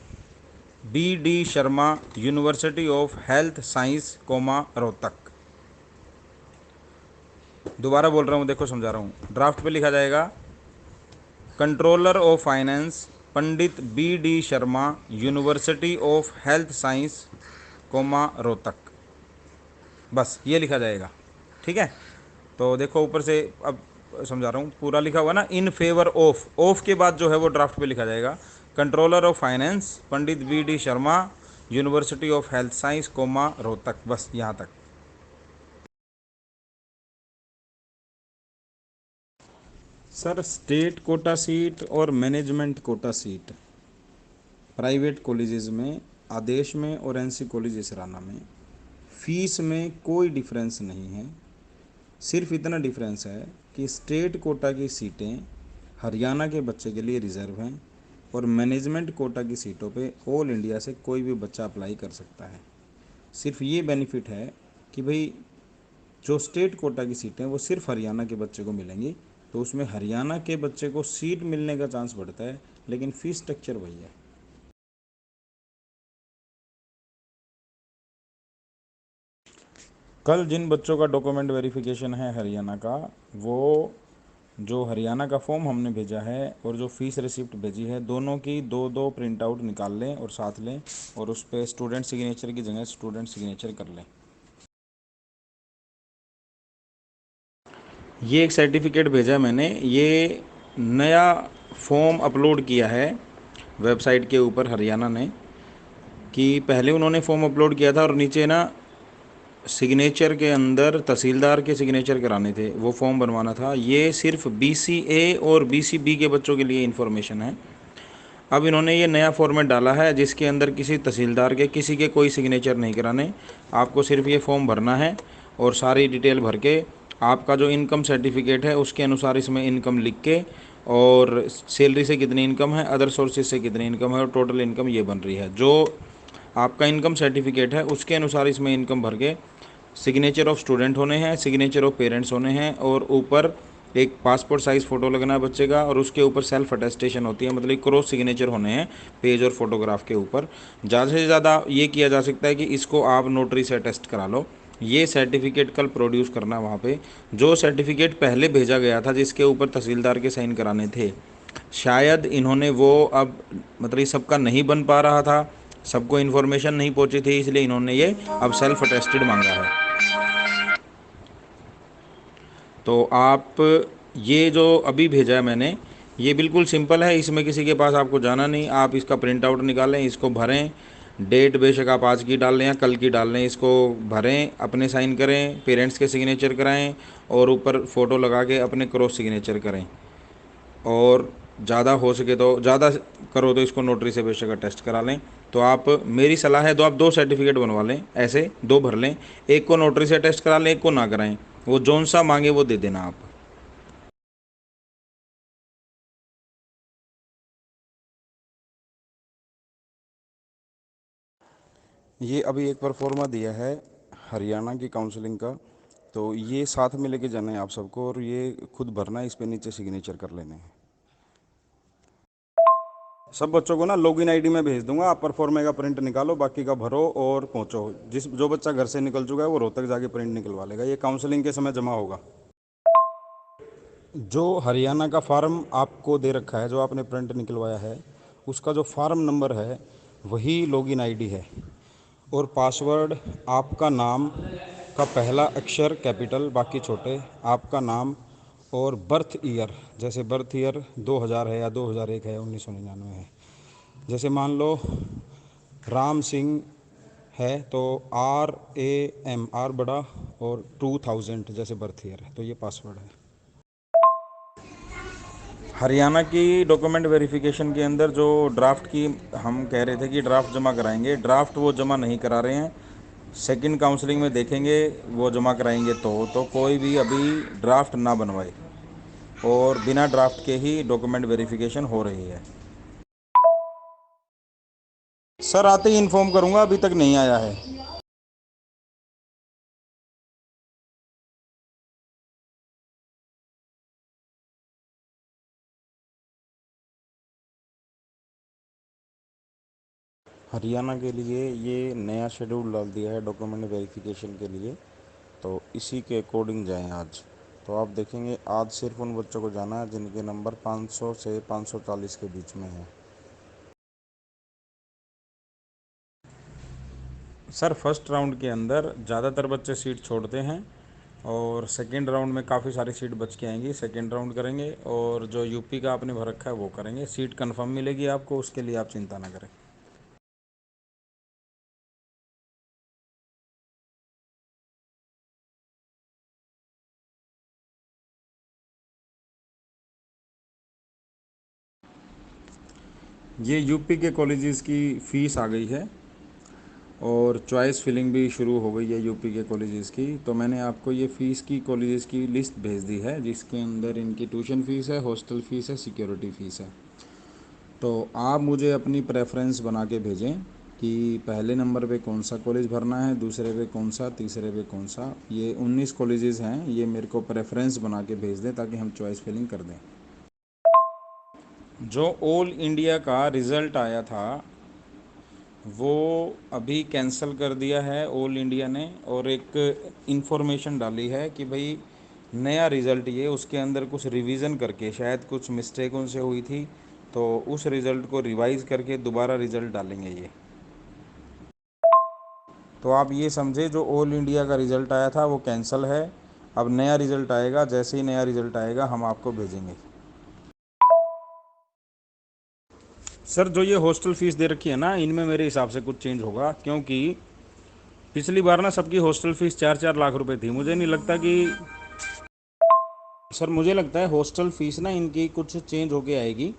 B.D. Sharma, university of health science comma Rohtak. दोबारा बोल रहा हूँ, देखो समझा रहा हूँ। ड्राफ्ट पे लिखा जाएगा controller of finance Pandit B.D. Sharma, university of health science comma Rohtak, बस ये लिखा जाएगा। ठीक है, तो देखो ऊपर से अब समझा रहा हूँ, पूरा लिखा हुआ ना, इन फेवर ऑफ के बाद जो है वो ड्राफ्ट पे लिखा जाएगा controller of finance Pandit B.D. Sharma, university of health science comma Rohtak, बस यहाँ तक। सर स्टेट कोटा सीट और management quota seat private colleges में, आदेश में और एनसी कॉलेज इसराना में फीस में कोई डिफरेंस नहीं है। सिर्फ इतना डिफरेंस है कि स्टेट कोटा की सीटें हरियाणा के बच्चे के लिए रिजर्व हैं और मैनेजमेंट कोटा की सीटों पे ऑल इंडिया से कोई भी बच्चा अप्लाई कर सकता है। सिर्फ ये बेनिफिट है कि भाई जो स्टेट कोटा की सीटें वो सिर्फ हरियाणा के बच्चे को मिलेंगी, तो उसमें हरियाणा के बच्चे को सीट मिलने का चांस बढ़ता है, लेकिन फीस स्ट्रक्चर वही है। कल जिन बच्चों का डॉक्यूमेंट वेरिफिकेशन है हरियाणा का, वो जो हरियाणा का फॉर्म हमने भेजा है और जो फीस रिसिप्ट भेजी है, दोनों की 2-2 प्रिंट आउट निकाल लें और साथ लें और उस पर स्टूडेंट सिग्नेचर की जगह स्टूडेंट सिग्नेचर कर लें। ये एक सर्टिफिकेट भेजा है मैंने, ये नया फॉर्म अपलोड किया है वेबसाइट के ऊपर हरियाणा ने, कि पहले उन्होंने फॉर्म अपलोड किया था और नीचे ना सिग्नेचर के अंदर तहसीलदार के सिग्नेचर कराने थे, वो फॉर्म बनवाना था। ये सिर्फ BCA और BCB के बच्चों के लिए इन्फॉर्मेशन है। अब इन्होंने ये नया फॉर्मेट डाला है जिसके अंदर किसी तहसीलदार के किसी के कोई सिग्नेचर नहीं कराने, आपको सिर्फ ये फॉर्म भरना है और सारी डिटेल भर के आपका जो इनकम सर्टिफिकेट है उसके अनुसार इसमें इनकम लिख के, और सैलरी से कितनी इनकम है, अदर सोर्सेज से कितनी इनकम है और टोटल इनकम ये बन रही है। जो आपका इनकम सर्टिफिकेट है उसके अनुसार इसमें इनकम भर के सिग्नेचर ऑफ स्टूडेंट होने हैं, सिग्नेचर ऑफ पेरेंट्स होने हैं और ऊपर एक पासपोर्ट साइज़ फ़ोटो लगना है बच्चे का, और उसके ऊपर सेल्फ अटेस्टेशन होती है, मतलब क्रॉस सिग्नेचर होने हैं पेज और फोटोग्राफ के ऊपर। ज़्यादा से ज़्यादा ये किया जा सकता है कि इसको आप नोटरी से अटेस्ट करा लो। ये सर्टिफिकेट कल प्रोड्यूस करना वहाँ पे। जो सर्टिफिकेट पहले भेजा गया था जिसके ऊपर तहसीलदार के साइन कराने थे, शायद इन्होंने वो अब मतलब ये सबका नहीं बन पा रहा था, सबको इन्फॉर्मेशन नहीं पहुंची थी, इसलिए इन्होंने ये अब सेल्फ अटेस्टेड मांगा है। तो आप ये जो अभी भेजा है मैंने, ये बिल्कुल सिंपल है, इसमें किसी के पास आपको जाना नहीं, आप इसका प्रिंट आउट निकालें, इसको भरें, डेट बेशक आप आज की डाल लें या कल की डाल लें, इसको भरें, अपने साइन करें, पेरेंट्स के सिग्नेचर कराएं और ऊपर फ़ोटो लगा के अपने क्रॉस सिग्नेचर करें, और ज़्यादा हो सके तो ज़्यादा करो तो इसको नोटरी से बेशक टेस्ट करा लें। तो आप, मेरी सलाह है, तो आप 2 सर्टिफिकेट बनवा लें, ऐसे 2 भर लें, एक को नोटरी से टेस्ट करा लें, एक को ना कराएं, वो जौन सा मांगे वो दे देना आप। ये अभी एक परफॉर्मा दिया है हरियाणा की काउंसलिंग का, तो ये साथ में लेके जाना है आप सबको और ये खुद भरना है, इस पे नीचे सिग्नेचर कर लेने हैं। सब बच्चों को ना लॉगिन आईडी में भेज दूंगा, आप परफॉर्मे का प्रिंट निकालो, बाकी का भरो और पहुंचो। जो बच्चा घर से निकल चुका है वो रोहतक जाके प्रिंट निकलवा लेगा, ये काउंसलिंग के समय जमा होगा। जो हरियाणा का फार्म आपको दे रखा है, जो आपने प्रिंट निकलवाया है, उसका जो फार्म नंबर है वही लॉगिन आईडी है, और पासवर्ड आपका नाम का पहला अक्षर कैपिटल, बाकी छोटे, आपका नाम और बर्थ ईयर, जैसे बर्थ ईयर 2000 है या 2001 है, 1999 है। जैसे मान लो राम सिंह है तो RAM, आर बड़ा और 2000 जैसे बर्थ ईयर है, तो ये पासवर्ड है। हरियाणा की डॉक्यूमेंट वेरिफिकेशन के अंदर जो ड्राफ्ट की हम कह रहे थे कि ड्राफ्ट जमा कराएंगे, ड्राफ्ट वो जमा नहीं करा रहे हैं। सेकंड काउंसलिंग में देखेंगे वो जमा कराएंगे तो कोई भी अभी ड्राफ्ट ना बनवाए और बिना ड्राफ्ट के ही डॉक्यूमेंट वेरिफिकेशन हो रही है। सर आते ही इन्फॉर्म करूंगा, अभी तक नहीं आया है। हरियाणा के लिए ये नया शेड्यूल डाल दिया है डॉक्यूमेंट वेरिफिकेशन के लिए, तो इसी के अकॉर्डिंग जाएं आज। तो आप देखेंगे आज सिर्फ उन बच्चों को जाना है जिनके नंबर 500 से 540 के बीच में है। सर फर्स्ट राउंड के अंदर ज़्यादातर बच्चे सीट छोड़ते हैं और सेकेंड राउंड में काफ़ी सारी सीट बच के आएंगी, सेकेंड राउंड करेंगे और जो यूपी का आपने भर रखा है वो करेंगे। सीट कंफर्म मिलेगी आपको, उसके लिए आप चिंता ना करें। ये यूपी के कॉलेजेस की फ़ीस आ गई है और चॉइस फिलिंग भी शुरू हो गई है यूपी के कॉलेजेस की। तो मैंने आपको ये फ़ीस की कॉलेजेस की लिस्ट भेज दी है जिसके अंदर इनकी ट्यूशन फ़ीस है, हॉस्टल फ़ीस है, सिक्योरिटी फ़ीस है। तो आप मुझे अपनी प्रेफरेंस बना के भेजें कि पहले नंबर पे कौन सा कॉलेज भरना है, दूसरे पे कौन सा, तीसरे पे कौन सा। ये 19 कॉलेजेस हैं, ये मेरे को प्रेफरेंस बना के भेज दें ताकि हम चॉइस फिलिंग कर दें। जो ऑल इंडिया का रिज़ल्ट आया था वो अभी कैंसिल कर दिया है ऑल इंडिया ने, और एक इन्फॉर्मेशन डाली है कि भाई नया रिज़ल्ट ये उसके अंदर कुछ रिवीजन करके शायद कुछ मिस्टेक उनसे हुई थी, तो उस रिज़ल्ट को रिवाइज़ करके दोबारा रिज़ल्ट डालेंगे ये। तो आप ये समझे जो ऑल इंडिया का रिज़ल्ट आया था वो कैंसिल है। अब नया रिज़ल्ट आएगा, जैसे ही नया रिज़ल्ट आएगा हम आपको भेजेंगे। सर जो ये हॉस्टल फ़ीस दे रखी है ना, इनमें मेरे हिसाब से कुछ चेंज होगा, क्योंकि पिछली बार ना सबकी हॉस्टल फ़ीस 4-4 लाख रुपए थी। मुझे नहीं लगता कि सर, मुझे लगता है हॉस्टल फ़ीस ना इनकी कुछ चेंज होके आएगी।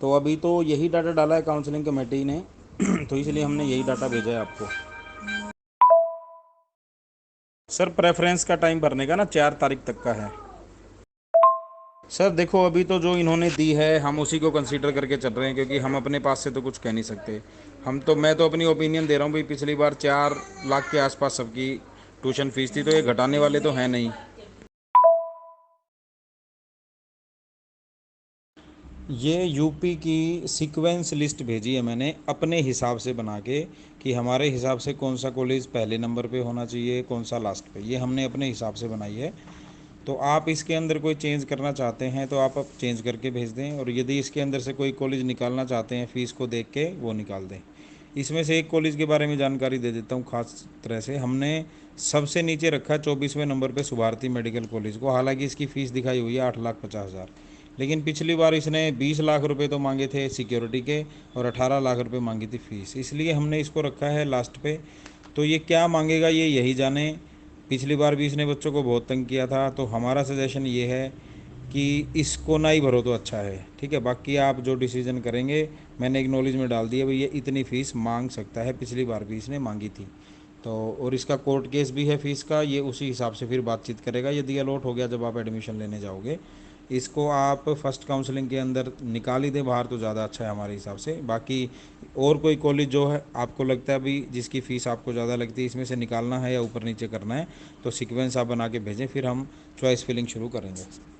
तो अभी तो यही डाटा डाला है काउंसलिंग कमेटी ने तो इसलिए हमने यही डाटा भेजा है आपको। सर प्रेफरेंस का टाइम भरने का ना 4 तारीख तक का है। सर देखो अभी तो जो इन्होंने दी है हम उसी को कंसीडर करके चल रहे हैं, क्योंकि हम अपने पास से तो कुछ कह नहीं सकते। मैं तो अपनी ओपिनियन दे रहा हूँ भाई, पिछली बार 4 लाख के आसपास सबकी ट्यूशन फीस थी, तो ये घटाने वाले तो हैं नहीं। ये यूपी की सीक्वेंस लिस्ट भेजी है मैंने अपने हिसाब से बना के, कि हमारे हिसाब से कौन सा कॉलेज पहले नंबर पे होना चाहिए, कौन सा लास्ट पे, ये हमने अपने हिसाब से बनाई है। तो आप इसके अंदर कोई चेंज करना चाहते हैं तो आप अब चेंज करके भेज दें, और यदि इसके अंदर से कोई कॉलेज निकालना चाहते हैं फ़ीस को देख के वो निकाल दें। इसमें से एक कॉलेज के बारे में जानकारी दे देता हूँ खास तरह से। हमने सबसे नीचे रखा 24वें नंबर पे सुभारती मेडिकल कॉलेज को, हालांकि इसकी फ़ीस दिखाई हुई है 8,50,000, लेकिन पिछली बार इसने 20 लाख रुपए तो मांगे थे सिक्योरिटी के और 18 लाख रुपए मांगी थी फ़ीस, इसलिए हमने इसको रखा है लास्ट पे। तो ये क्या मांगेगा ये यही जाने। पिछली बार भी इसने बच्चों को बहुत तंग किया था, तो हमारा सजेशन ये है कि इसको ना ही भरो तो अच्छा है। ठीक है, बाकी आप जो डिसीजन करेंगे, मैंने एक्नॉलेज में डाल दिया भाई ये इतनी फ़ीस मांग सकता है, पिछली बार भी इसने मांगी थी। तो और इसका कोर्ट केस भी है फ़ीस का, ये उसी हिसाब से फिर बातचीत करेगा यदि अलॉट हो गया जब आप एडमिशन लेने जाओगे। इसको आप फर्स्ट काउंसलिंग के अंदर निकाल ही दें बाहर तो ज़्यादा अच्छा है हमारे हिसाब से। बाकी और कोई कॉलेज जो है आपको लगता है अभी जिसकी फ़ीस आपको ज़्यादा लगती है, इसमें से निकालना है या ऊपर नीचे करना है, तो सीक्वेंस आप बना के भेजें, फिर हम चॉइस फिलिंग शुरू करेंगे।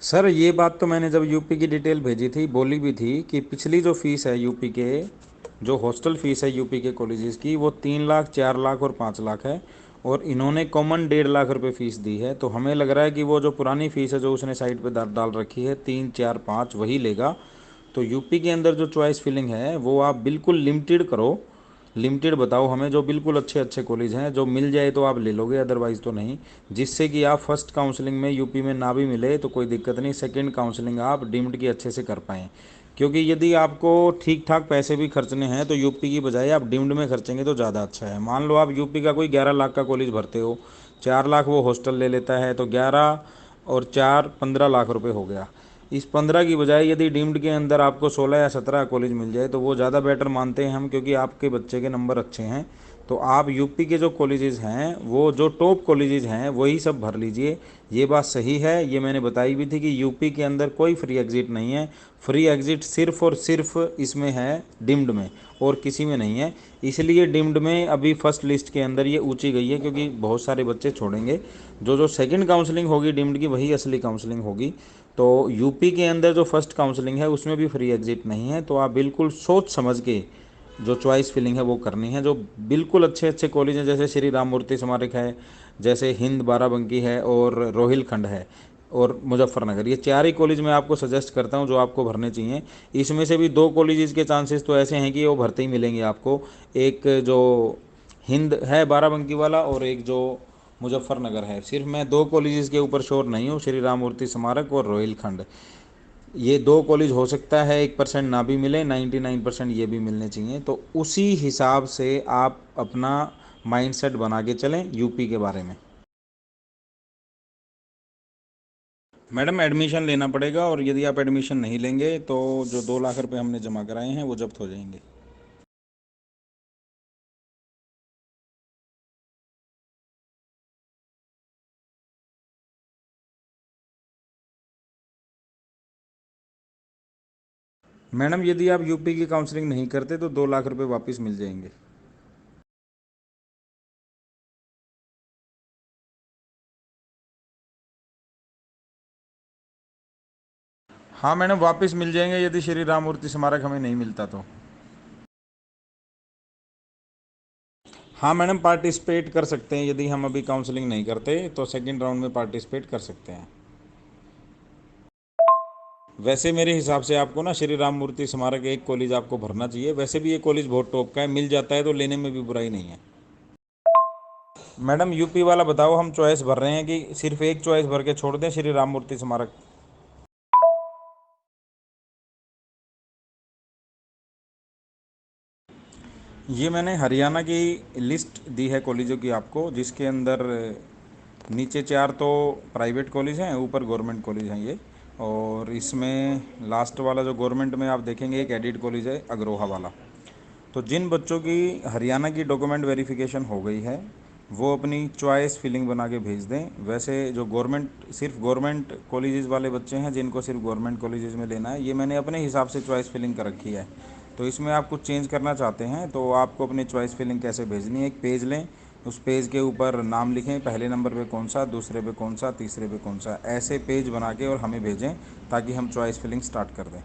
सर ये बात तो मैंने जब यूपी की डिटेल भेजी थी बोली भी थी कि पिछली जो फ़ीस है यूपी के, जो हॉस्टल फ़ीस है यूपी के कॉलेजेस की, वो 3 लाख, 4 लाख और 5 लाख है, और इन्होंने कॉमन 1.5 लाख रुपए फ़ीस दी है। तो हमें लग रहा है कि वो जो पुरानी फ़ीस है जो उसने साइट पे डाल रखी है 3, 4, 5 वही लेगा। तो यूपी के अंदर जो चॉइस फिलिंग है वो आप बिल्कुल लिमिटेड करो, लिमिटेड बताओ हमें, जो बिल्कुल अच्छे अच्छे कॉलेज हैं, जो मिल जाए तो आप ले लोगे, अदरवाइज़ तो नहीं। जिससे कि आप फर्स्ट काउंसलिंग में यूपी में ना भी मिले तो कोई दिक्कत नहीं, सेकंड काउंसलिंग आप डीम्ड की अच्छे से कर पाएँ। क्योंकि यदि आपको ठीक ठाक पैसे भी खर्चने हैं तो यूपी की बजाय आप डीम्ड में खर्चेंगे तो ज़्यादा अच्छा है। मान लो आप यूपी का कोई 11 लाख का कॉलेज भरते हो, 4 लाख वो हॉस्टल ले लेता है, तो 11 और 4 15 लाख रुपए हो गया। इस 15 की बजाय यदि डीम्ड के अंदर आपको 16 या 17 कॉलेज मिल जाए तो वो ज़्यादा बेटर मानते हैं हम, क्योंकि आपके बच्चे के नंबर अच्छे हैं। तो आप यूपी के जो कॉलेजेस हैं, वो जो टॉप कॉलेजेस हैं वही सब भर लीजिए। ये बात सही है, ये मैंने बताई भी थी कि यूपी के अंदर कोई फ्री एग्ज़िट नहीं है। फ्री एग्ज़िट सिर्फ और सिर्फ इसमें है डीम्ड में, और किसी में नहीं है। इसलिए डीम्ड में अभी फर्स्ट लिस्ट के अंदर ये ऊंची गई है, क्योंकि बहुत सारे बच्चे छोड़ेंगे। जो जो सेकंड काउंसलिंग होगी डीम्ड की, वही असली काउंसलिंग होगी। तो यूपी के अंदर जो फर्स्ट काउंसलिंग है उसमें भी फ्री एग्ज़िट नहीं है। तो आप बिल्कुल सोच समझ के जो चॉइस फिलिंग है वो करनी है। जो बिल्कुल अच्छे अच्छे कॉलेज हैं, जैसे श्री राम मूर्ति स्मारक है, जैसे हिंद बाराबंकी है, और रोहिलखंड है, और मुजफ्फरनगर, ये 4 ही कॉलेज मैं आपको सजेस्ट करता हूँ जो आपको भरने चाहिए। इसमें से भी 2 कॉलेजेस के चांसेस तो ऐसे हैं कि वो भरते ही मिलेंगे आपको। एक जो हिंद है बाराबंकी वाला, और एक जो मुजफ्फरनगर है। सिर्फ मैं 2 कॉलेजेस के ऊपर श्योर नहीं हूँ, श्री राम मूर्ति स्मारक और रोहिलखंड। ये 2 कॉलेज हो सकता है 1% ना भी मिले, 99% ये भी मिलने चाहिए। तो उसी हिसाब से आप अपना माइंडसेट बना के चलें यूपी के बारे में। मैडम एडमिशन लेना पड़ेगा, और यदि आप एडमिशन नहीं लेंगे तो जो 2 लाख रुपए हमने जमा कराए हैं वो जब्त हो जाएंगे। मैडम यदि आप यूपी की काउंसलिंग नहीं करते तो 2 लाख रुपए वापस मिल जाएंगे। हाँ मैडम, वापस मिल जाएंगे यदि श्री राम मूर्ति स्मारक हमें नहीं मिलता तो। हाँ मैडम, पार्टिसिपेट कर सकते हैं। यदि हम अभी काउंसलिंग नहीं करते तो सेकंड राउंड में पार्टिसिपेट कर सकते हैं। वैसे मेरे हिसाब से आपको ना श्री राम मूर्ति स्मारक एक कॉलेज आपको भरना चाहिए। वैसे भी ये कॉलेज बहुत टॉप का है, मिल जाता है तो लेने में भी बुराई नहीं है। मैडम यूपी वाला बताओ, हम चॉइस भर रहे हैं कि सिर्फ एक चॉइस भर के छोड़ दें श्री राम मूर्ति स्मारक? ये मैंने हरियाणा की लिस्ट दी है कॉलेजों की आपको, जिसके अंदर नीचे 4 तो प्राइवेट कॉलेज हैं, ऊपर गवर्नमेंट कॉलेज हैं ये। और इसमें लास्ट वाला जो गवर्नमेंट में आप देखेंगे एक एडिड कॉलेज है अग्रोहा वाला। तो जिन बच्चों की हरियाणा की डॉक्यूमेंट वेरिफिकेशन हो गई है वो अपनी चॉइस फिलिंग बना के भेज दें। वैसे जो गवर्नमेंट, सिर्फ गवर्नमेंट कॉलेजेस वाले बच्चे हैं जिनको सिर्फ गवर्नमेंट कॉलेजेस में लेना है, ये मैंने अपने हिसाब से चॉइस फिलिंग कर रखी है। तो इसमें आप कुछ चेंज करना चाहते हैं तो आपको अपनी चॉइस फिलिंग कैसे भेजनी है, एक पेज लें, उस पेज के ऊपर नाम लिखें, पहले नंबर पे कौन सा, दूसरे पे कौन सा, तीसरे पे कौन सा, ऐसे पेज बना के और हमें भेजें ताकि हम चॉइस फिलिंग स्टार्ट कर दें।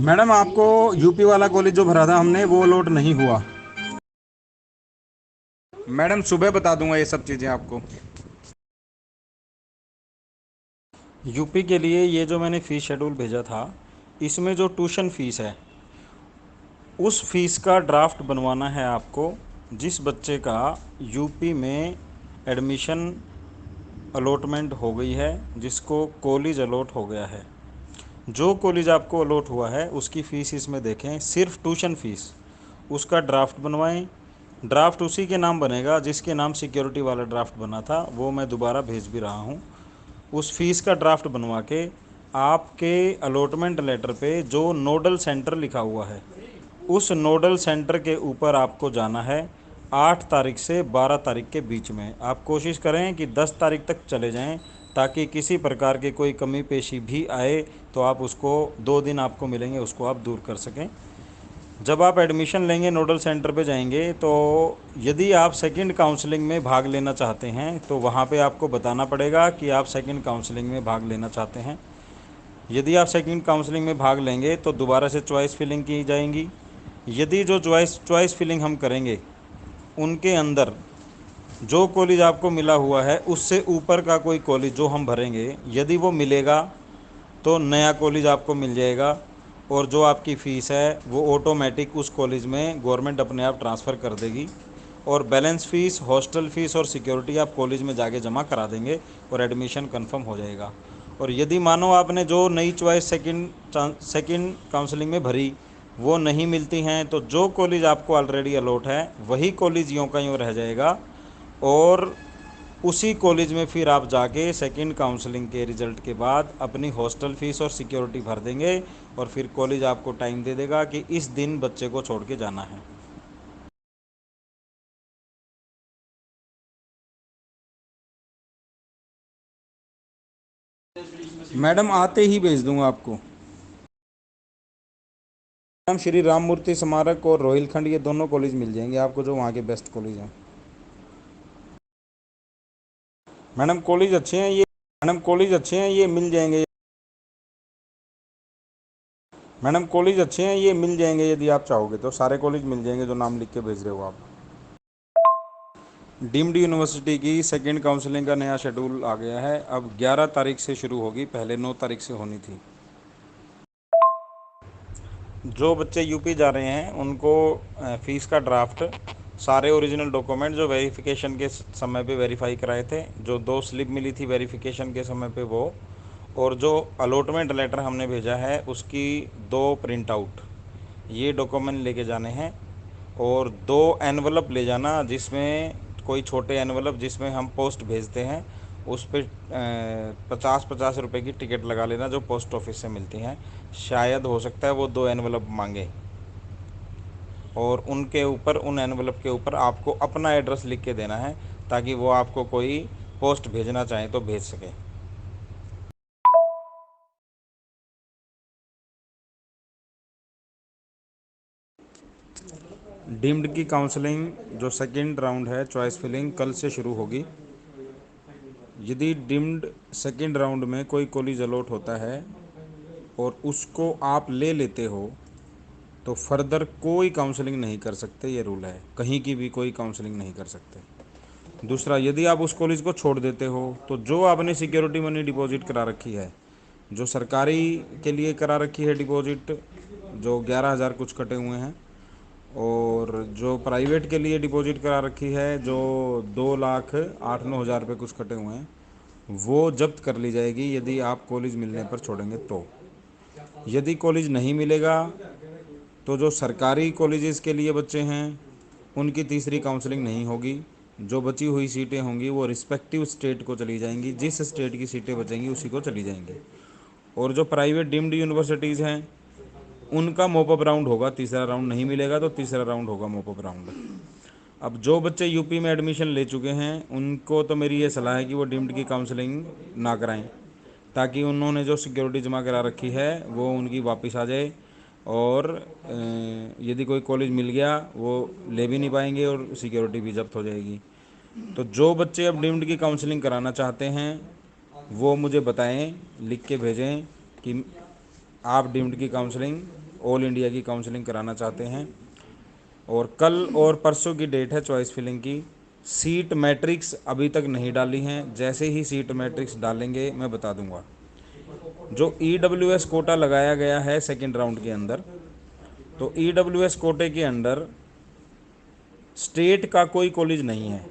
मैडम आपको यूपी वाला कॉलेज जो भरा था हमने वो अलॉट नहीं हुआ। मैडम सुबह बता दूंगा ये सब चीज़ें आपको। यूपी के लिए ये जो मैंने फ़ीस शेड्यूल भेजा था, इसमें जो ट्यूशन फ़ीस है उस फीस का ड्राफ्ट बनवाना है आपको। जिस बच्चे का यूपी में एडमिशन अलॉटमेंट हो गई है, जिसको कॉलेज अलॉट हो गया है, जो कॉलेज आपको अलॉट हुआ है उसकी फ़ीस इसमें देखें, सिर्फ ट्यूशन फ़ीस, उसका ड्राफ्ट बनवाएं। ड्राफ्ट उसी के नाम बनेगा जिसके नाम सिक्योरिटी वाला ड्राफ्ट बना था, वो मैं दोबारा भेज भी रहा हूँ। उस फीस का ड्राफ्ट बनवा के आपके अलॉटमेंट लेटर पे जो नोडल सेंटर लिखा हुआ है, उस नोडल सेंटर के ऊपर आपको जाना है। 8 तारीख से 12 तारीख के बीच में आप कोशिश करें कि 10 तारीख तक चले जाएं, ताकि किसी प्रकार की कोई कमी पेशी भी आए तो आप उसको, 2 दिन आपको मिलेंगे, उसको आप दूर कर सकें। जब आप एडमिशन लेंगे नोडल सेंटर पे जाएंगे तो यदि आप सेकंड काउंसलिंग में भाग लेना चाहते हैं तो वहाँ पे आपको बताना पड़ेगा कि आप सेकंड काउंसलिंग में भाग लेना चाहते हैं। यदि आप सेकंड काउंसलिंग में भाग लेंगे तो दोबारा से चॉइस फिलिंग की जाएंगी। यदि जो चॉइस फिलिंग हम करेंगे उनके अंदर जो कॉलेज आपको मिला हुआ है उससे ऊपर का कोई कॉलेज जो हम भरेंगे, यदि वो मिलेगा तो नया कॉलेज आपको मिल जाएगा, और जो आपकी फ़ीस है वो ऑटोमेटिक उस कॉलेज में गवर्नमेंट अपने आप ट्रांसफ़र कर देगी, और बैलेंस फ़ीस, हॉस्टल फ़ीस और सिक्योरिटी आप कॉलेज में जाके जमा करा देंगे और एडमिशन कंफर्म हो जाएगा। और यदि मानो आपने जो नई चॉइस सेकंड काउंसलिंग में भरी वो नहीं मिलती हैं, तो जो कॉलेज आपको ऑलरेडी अलॉट है वही कॉलेज यूँ का यूँ रह जाएगा, और उसी कॉलेज में फिर आप जाके सेकंड काउंसलिंग के रिज़ल्ट के बाद अपनी हॉस्टल फ़ीस और सिक्योरिटी भर देंगे, और फिर कॉलेज आपको टाइम दे देगा कि इस दिन बच्चे को छोड़ के जाना है। मैडम आते ही भेज दूंगा आपको। मैडम श्री राम मूर्ति स्मारक और रोहिलखंड ये दोनों कॉलेज मिल जाएंगे आपको, जो वहाँ के बेस्ट कॉलेज हैं। मैडम कॉलेज अच्छे हैं ये, मैडम कॉलेज अच्छे हैं ये मिल जाएंगे। मैडम कॉलेज अच्छे हैं ये मिल जाएंगे, यदि आप चाहोगे तो सारे कॉलेज मिल जाएंगे जो नाम लिख के भेज रहे हो आप। डीम्ड यूनिवर्सिटी की सेकंड काउंसलिंग का नया शेड्यूल आ गया है, अब 11 तारीख से शुरू होगी, पहले 9 तारीख से होनी थी। जो बच्चे यूपी जा रहे हैं उनको फ़ीस का ड्राफ्ट, सारे ओरिजिनल डॉक्यूमेंट जो वेरिफिकेशन के समय पे वेरीफाई कराए थे, जो 2 स्लिप मिली थी वेरिफिकेशन के समय पे वो, और जो अलॉटमेंट लेटर हमने भेजा है उसकी 2 प्रिंट आउट, ये डॉक्यूमेंट लेके जाने हैं। और 2 एनवलप ले जाना, जिसमें कोई छोटे एनवलप जिसमें हम पोस्ट भेजते हैं, उस पर 50-50 रुपये की टिकट लगा लेना जो पोस्ट ऑफिस से मिलती हैं। शायद हो सकता है वो 2 एनवलप मांगे, और उनके ऊपर, उन एनवलप के ऊपर आपको अपना एड्रेस लिख के देना है, ताकि वो आपको कोई पोस्ट भेजना चाहे तो भेज सके। डीम्ड की काउंसलिंग जो सेकंड राउंड है चॉइस फिलिंग कल से शुरू होगी। यदि डीम्ड सेकंड राउंड में कोई कॉलेज अलॉट होता है और उसको आप ले लेते हो, तो फर्दर कोई काउंसलिंग नहीं कर सकते, ये रूल है, कहीं की भी कोई काउंसलिंग नहीं कर सकते। दूसरा, यदि आप उस कॉलेज को छोड़ देते हो तो जो आपने सिक्योरिटी मनी डिपॉजिट करा रखी है, जो सरकारी के लिए करा रखी है डिपॉजिट, जो 11,000 कुछ कटे हुए हैं, और जो प्राइवेट के लिए डिपॉजिट करा रखी है जो 2,08,9,000 रुपये कुछ कटे हुए हैं, वो जब्त कर ली जाएगी यदि आप कॉलेज मिलने पर छोड़ेंगे तो। यदि कॉलेज नहीं मिलेगा तो जो सरकारी कॉलेजेस के लिए बच्चे हैं उनकी तीसरी काउंसलिंग नहीं होगी, जो बची हुई सीटें होंगी वो रिस्पेक्टिव स्टेट को चली जाएंगी, जिस स्टेट की सीटें बचेंगी उसी को चली जाएंगी। और जो प्राइवेट डीम्ड यूनिवर्सिटीज़ हैं उनका मॉपअप राउंड होगा, तीसरा राउंड नहीं मिलेगा तो तीसरा राउंड होगा मॉपअप राउंड। अब जो बच्चे यूपी में एडमिशन ले चुके हैं उनको तो मेरी ये सलाह है कि वो डीम्ड की काउंसलिंग ना कराएं, ताकि उन्होंने जो सिक्योरिटी जमा करा रखी है वो उनकी वापस आ जाए, और यदि कोई कॉलेज मिल गया वो ले भी नहीं पाएंगे और सिक्योरिटी भी जब्त हो जाएगी। तो जो बच्चे अब डीम्ड की काउंसलिंग कराना चाहते हैं वो मुझे बताएं, लिख के भेजें कि आप डीम्ड की काउंसलिंग, ऑल इंडिया की काउंसलिंग कराना चाहते हैं। और कल और परसों की डेट है चॉइस फिलिंग की। सीट मैट्रिक्स अभी तक नहीं डाली हैं, जैसे ही सीट मैट्रिक्स डालेंगे मैं बता दूंगा। जो EWS कोटा लगाया गया है सेकंड राउंड के अंदर, तो EWS कोटे के अंडर स्टेट का कोई कॉलेज नहीं है।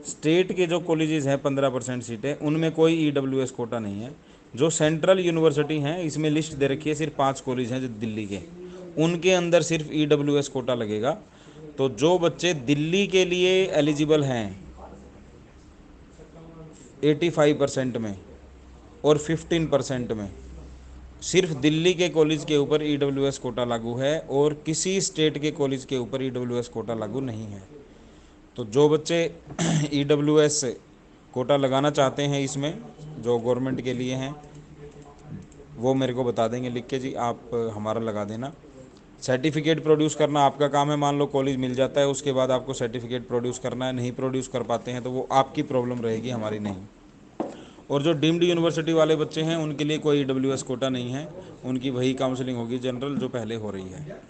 स्टेट के जो कॉलेजेस हैं 15% सीटें, उनमें कोई EWS कोटा नहीं है। जो सेंट्रल यूनिवर्सिटी हैं इसमें लिस्ट दे रखी है, सिर्फ 5 कॉलेज हैं जो दिल्ली के, उनके अंदर सिर्फ EWS कोटा लगेगा। तो जो बच्चे दिल्ली के लिए एलिजिबल हैं 85% में और 15% में, सिर्फ दिल्ली के कॉलेज के ऊपर EWS कोटा लागू है, और किसी स्टेट के कॉलेज के ऊपर EWS कोटा लागू नहीं है। तो जो बच्चे EWS कोटा लगाना चाहते हैं इसमें, जो गवर्नमेंट के लिए हैं, वो मेरे को बता देंगे लिख के, जी आप हमारा लगा देना। सर्टिफिकेट प्रोड्यूस करना आपका काम है, मान लो कॉलेज मिल जाता है उसके बाद आपको सर्टिफिकेट प्रोड्यूस करना है, नहीं प्रोड्यूस कर पाते हैं तो वो आपकी प्रॉब्लम रहेगी, हमारी नहीं। और जो डीम्ड यूनिवर्सिटी वाले बच्चे हैं उनके लिए कोई EWS कोटा नहीं है, उनकी वही काउंसलिंग होगी जनरल जो पहले हो रही है।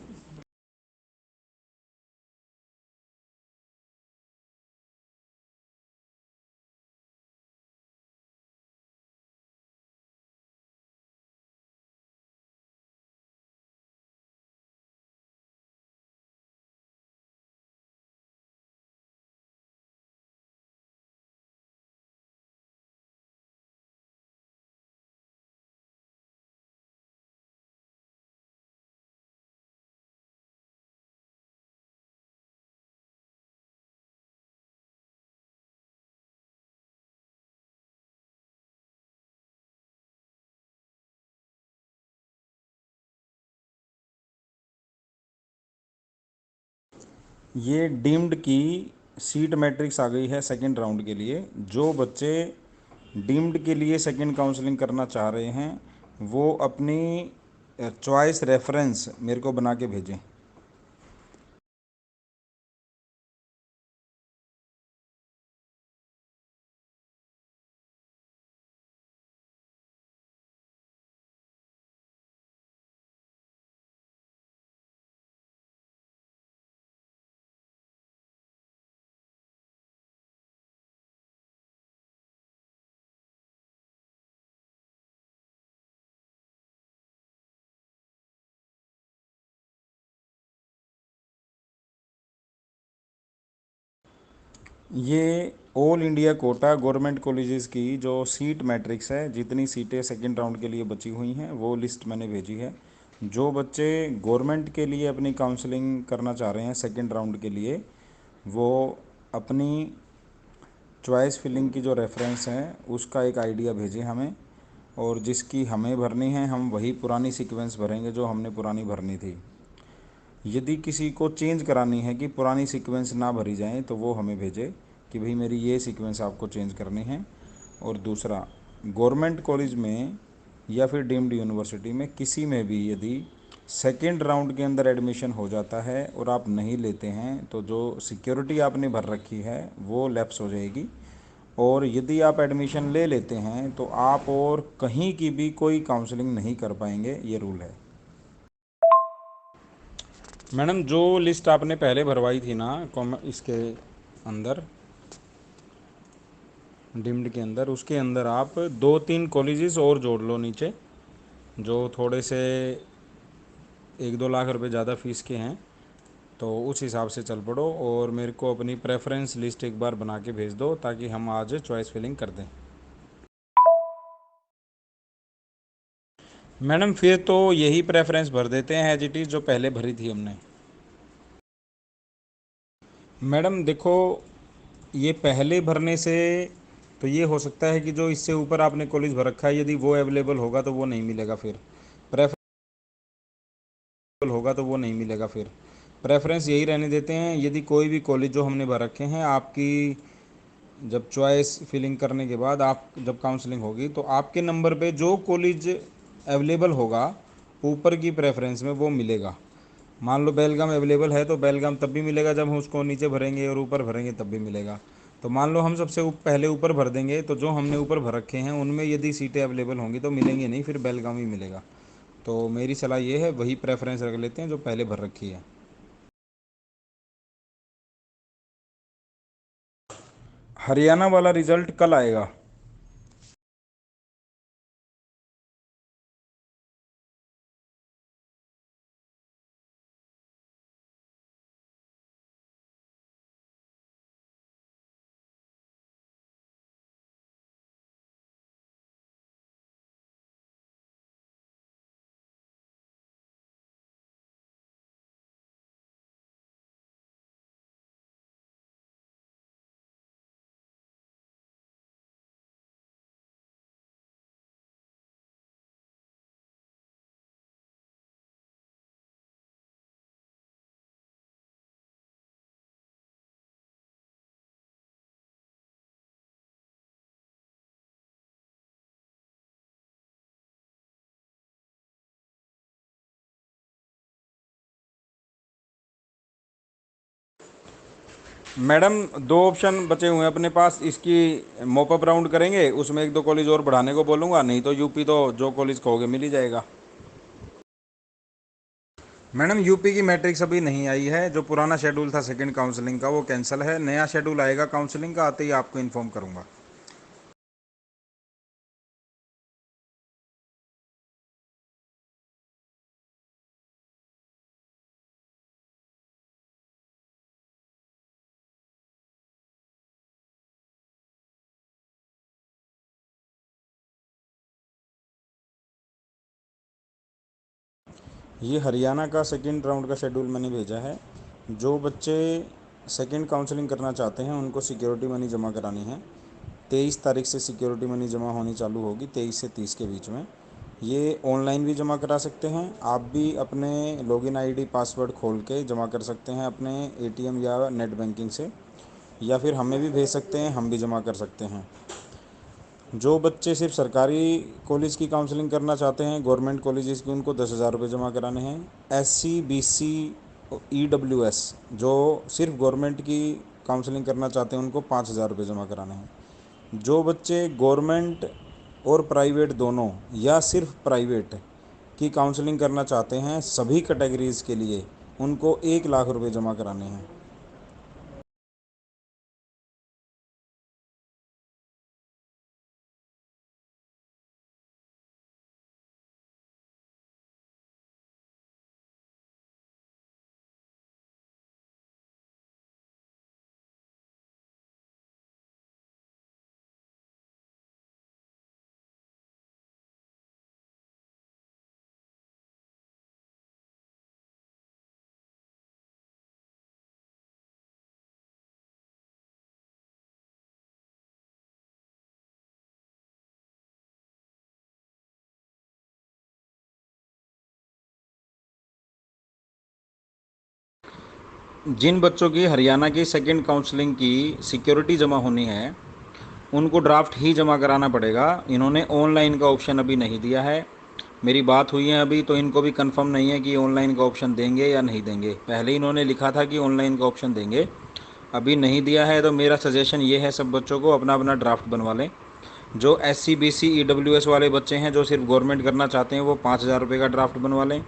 ये डीम्ड की सीट मैट्रिक्स आ गई है सेकंड राउंड के लिए। जो बच्चे डीम्ड के लिए सेकंड काउंसलिंग करना चाह रहे हैं वो अपनी चॉइस रेफरेंस मेरे को बना के भेजें। ये all India quota government colleges की जो सीट मैट्रिक्स है, जितनी सीटें सेकंड राउंड के लिए बची हुई हैं वो लिस्ट मैंने भेजी है। जो बच्चे गवर्नमेंट के लिए अपनी काउंसलिंग करना चाह रहे हैं सेकंड राउंड के लिए, वो अपनी चॉइस फिलिंग की जो रेफरेंस है उसका एक आइडिया भेजें हमें, और जिसकी हमें भरनी है हम वही पुरानी सीक्वेंस भरेंगे जो हमने पुरानी भरनी थी। यदि किसी को चेंज करानी है कि पुरानी सीक्वेंस ना भरी जाए तो वो हमें भेजे कि भाई मेरी ये सीक्वेंस आपको चेंज करनी है। और दूसरा, गवर्नमेंट कॉलेज में या फिर डीम्ड यूनिवर्सिटी में किसी में भी यदि सेकेंड राउंड के अंदर एडमिशन हो जाता है और आप नहीं लेते हैं तो जो सिक्योरिटी आपने भर रखी है वो लैप्स हो जाएगी। और यदि आप एडमिशन ले लेते हैं तो आप और कहीं की भी कोई काउंसलिंग नहीं कर पाएंगे, ये रूल है। मैडम जो लिस्ट आपने पहले भरवाई थी ना इसके अंदर, डिम्ड के अंदर, उसके अंदर आप 2-3 कॉलेजेस और जोड़ लो नीचे, जो थोड़े से 1-2 लाख रुपए ज़्यादा फ़ीस के हैं, तो उस हिसाब से चल पड़ो और मेरे को अपनी प्रेफरेंस लिस्ट एक बार बना के भेज दो ताकि हम आज चॉइस फिलिंग कर दें। मैडम फिर तो यही प्रेफरेंस भर देते हैं एज इट इज़ जो पहले भरी थी हमने। मैडम देखो, ये पहले भरने से तो ये हो सकता है कि जो इससे ऊपर आपने कॉलेज भर रखा है यदि वो अवेलेबल होगा तो वो नहीं मिलेगा, फिर प्रेफरेबल होगा तो वो नहीं मिलेगा, फिर प्रेफरेंस यही रहने देते हैं। यदि कोई भी कॉलेज जो हमने भर रखे हैं, आपकी जब चॉइस फिलिंग करने के बाद आप जब काउंसलिंग होगी तो आपके नंबर पे जो कॉलेज अवेलेबल होगा ऊपर की प्रेफरेंस में वो मिलेगा। मान लो बेलगाम अवेलेबल है तो बेलगाम तब भी मिलेगा जब हम उसको नीचे भरेंगे, और ऊपर भरेंगे तब भी मिलेगा। तो मान लो हम सबसे पहले ऊपर भर देंगे तो जो हमने ऊपर भर रखे हैं उनमें यदि सीटें अवेलेबल होंगी तो मिलेंगी नहीं, फिर बेलगाम ही मिलेगा। तो मेरी सलाह ये है वही प्रेफरेंस रख लेते हैं जो पहले भर रखी है। हरियाणा वाला रिजल्ट कल आएगा। मैडम दो ऑप्शन बचे हुए हैं अपने पास, इसकी मॉपअप राउंड करेंगे, उसमें 1-2 कॉलेज और बढ़ाने को बोलूँगा, नहीं तो यूपी तो जो कॉलेज कहोगे मिल ही जाएगा। मैडम यूपी की मैट्रिक्स अभी नहीं आई है, जो पुराना शेड्यूल था सेकंड काउंसलिंग का वो कैंसिल है, नया शेड्यूल आएगा काउंसलिंग का, आते ही आपको इन्फॉर्म करूँगा। ये हरियाणा का सेकंड राउंड का शेड्यूल मैंने भेजा है। जो बच्चे सेकंड काउंसलिंग करना चाहते हैं उनको सिक्योरिटी मनी जमा करानी है। 23 तारीख से सिक्योरिटी मनी जमा होनी चालू होगी, 23 से 30 के बीच में। ये ऑनलाइन भी जमा करा सकते हैं। आप भी अपने लॉगिन आईडी पासवर्ड खोल के जमा कर सकते हैं अपने एटीएम या नेट बैंकिंग से, या फिर हमें भी भेज सकते हैं, हम भी जमा कर सकते हैं। जो बच्चे सिर्फ सरकारी कॉलेज की काउंसलिंग करना चाहते हैं, गवर्नमेंट कॉलेजेस की, उनको 10,000 रुपये जमा कराने हैं। SC BC EWS जो सिर्फ गवर्नमेंट की काउंसलिंग करना चाहते हैं, उनको 5,000 रुपये जमा कराने हैं। जो बच्चे गवर्नमेंट और प्राइवेट दोनों या सिर्फ प्राइवेट की काउंसलिंग करना चाहते हैं सभी कैटेगरीज़ के लिए, उनको 1,00,000 रुपये जमा कराने हैं। जिन बच्चों की हरियाणा की सेकंड काउंसलिंग की सिक्योरिटी जमा होनी है, उनको ड्राफ्ट ही जमा कराना पड़ेगा। इन्होंने ऑनलाइन का ऑप्शन अभी नहीं दिया है। मेरी बात हुई है अभी, तो इनको भी कंफर्म नहीं है कि ऑनलाइन का ऑप्शन देंगे या नहीं देंगे। पहले इन्होंने लिखा था कि ऑनलाइन का ऑप्शन देंगे, अभी नहीं दिया है। तो मेरा सजेशन ये है, सब बच्चों को अपना अपना ड्राफ्ट बनवा लें। जो SC BC EWS वाले बच्चे हैं, जो सिर्फ गवर्नमेंट करना चाहते हैं, वो 5,000 रुपये का ड्राफ्ट बनवा लें।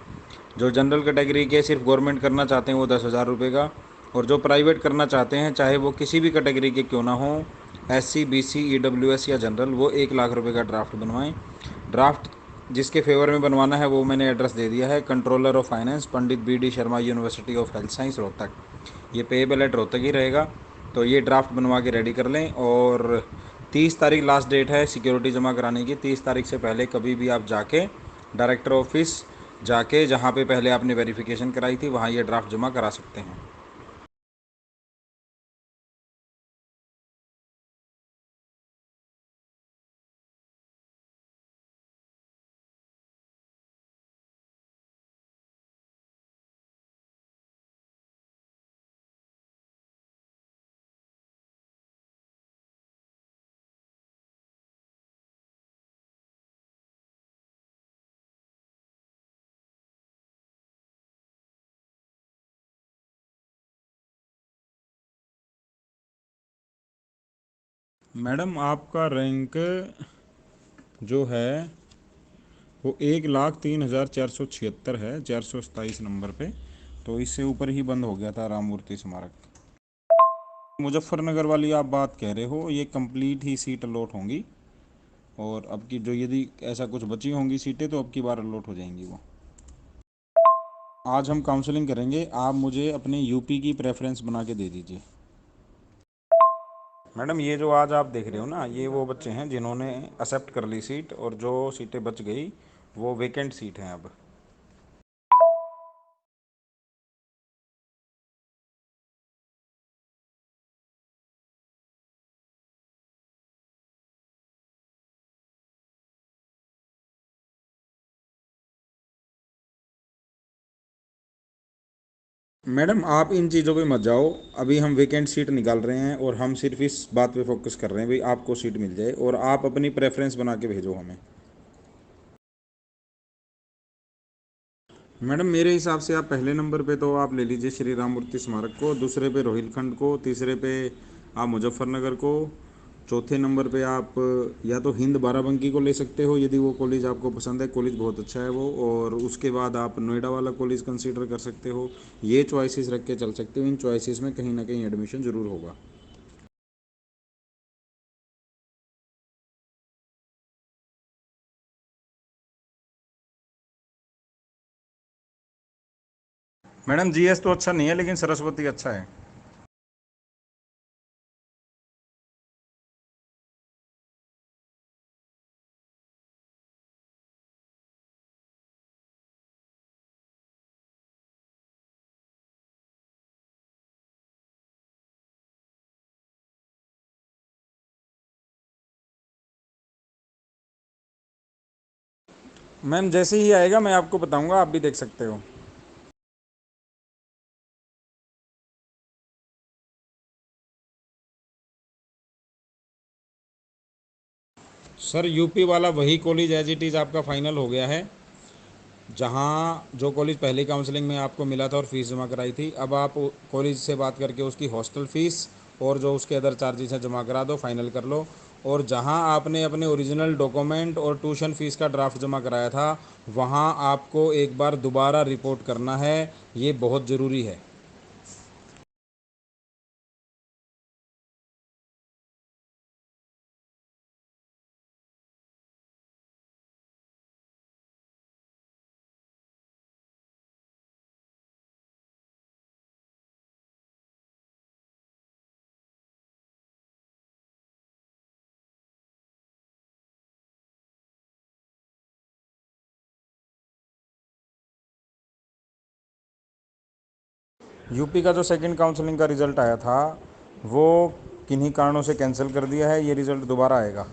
जो जनरल कैटेगरी के सिर्फ गवर्नमेंट करना चाहते हैं, वो 10,000 रुपये का। और जो प्राइवेट करना चाहते हैं, चाहे वो किसी भी कैटेगरी के क्यों ना हो, SC BC EWS या जनरल, वो 1,00,000 रुपये का ड्राफ्ट बनवाएं। ड्राफ्ट जिसके फेवर में बनवाना है, वो मैंने एड्रेस दे दिया है। Controller of finance, Pandit BD Sharma, university of health science, Rohtak. ये पेएबल एट रोहतक ही रहेगा। तो ये ड्राफ्ट बनवा के रेडी कर लें। और 30 तारीख लास्ट डेट है सिक्योरिटी जमा कराने की। 30 तारीख से पहले कभी भी आप जाके डायरेक्टर ऑफिस जाके, जहाँ पे पहले आपने वेरिफिकेशन कराई थी, वहाँ ये ड्राफ्ट जमा करा सकते हैं। मैडम आपका रैंक जो है वो 1,03,476 है, 427 नंबर पे। तो इससे ऊपर ही बंद हो गया था राममूर्ति स्मारक। मुजफ्फरनगर वाली आप बात कह रहे हो, ये कंप्लीट ही सीट अलॉट होंगी। और अब की जो, यदि ऐसा कुछ बची होंगी सीटें, तो अब की बार अलॉट हो जाएंगी वो। आज हम काउंसलिंग करेंगे, आप मुझे अपने यूपी की प्रेफरेंस बना के दे दीजिए। मैडम ये जो आज आप देख रहे हो ना, ये वो बच्चे हैं जिन्होंने एक्सेप्ट कर ली सीट, और जो सीटें बच गई वो वेकेंट सीट हैं अब। मैडम आप इन चीज़ों पे मत जाओ। अभी हम वेकेंट सीट निकाल रहे हैं, और हम सिर्फ इस बात पे फोकस कर रहे हैं भाई आपको सीट मिल जाए, और आप अपनी प्रेफरेंस बना के भेजो हमें। मैडम मेरे हिसाब से आप पहले नंबर पे तो आप ले लीजिए श्री राममूर्ति स्मारक को, दूसरे पे रोहिलखंड को, तीसरे पे आप मुजफ्फरनगर को, चौथे नंबर पे आप या तो हिंद बाराबंकी को ले सकते हो, यदि वो कॉलेज आपको पसंद है। कॉलेज बहुत अच्छा है वो। और उसके बाद आप नोएडा वाला कॉलेज कंसीडर कर सकते हो। ये चॉइसेस रख के चल सकते हो। इन चॉइसेस में कहीं ना कहीं एडमिशन ज़रूर होगा। मैडम GS तो अच्छा नहीं है, लेकिन सरस्वती अच्छा है। मैम जैसे ही आएगा मैं आपको बताऊंगा, आप भी देख सकते हो। सर यूपी वाला वही कॉलेज एज इट इज़ आपका फाइनल हो गया है, जहाँ जो कॉलेज पहली काउंसलिंग में आपको मिला था और फीस जमा कराई थी, अब आप कॉलेज से बात करके उसकी हॉस्टल फीस और जो उसके अदर चार्जेस हैं जमा करा दो, फाइनल कर लो। और जहाँ आपने अपने ओरिजिनल डॉक्यूमेंट और ट्यूशन फीस का ड्राफ्ट जमा कराया था, वहाँ आपको एक बार दोबारा रिपोर्ट करना है, ये बहुत ज़रूरी है। यूपी का जो सेकंड काउंसलिंग का रिज़ल्ट आया था, वो किन्हीं कारणों से कैंसिल कर दिया है, ये रिज़ल्ट दोबारा आएगा।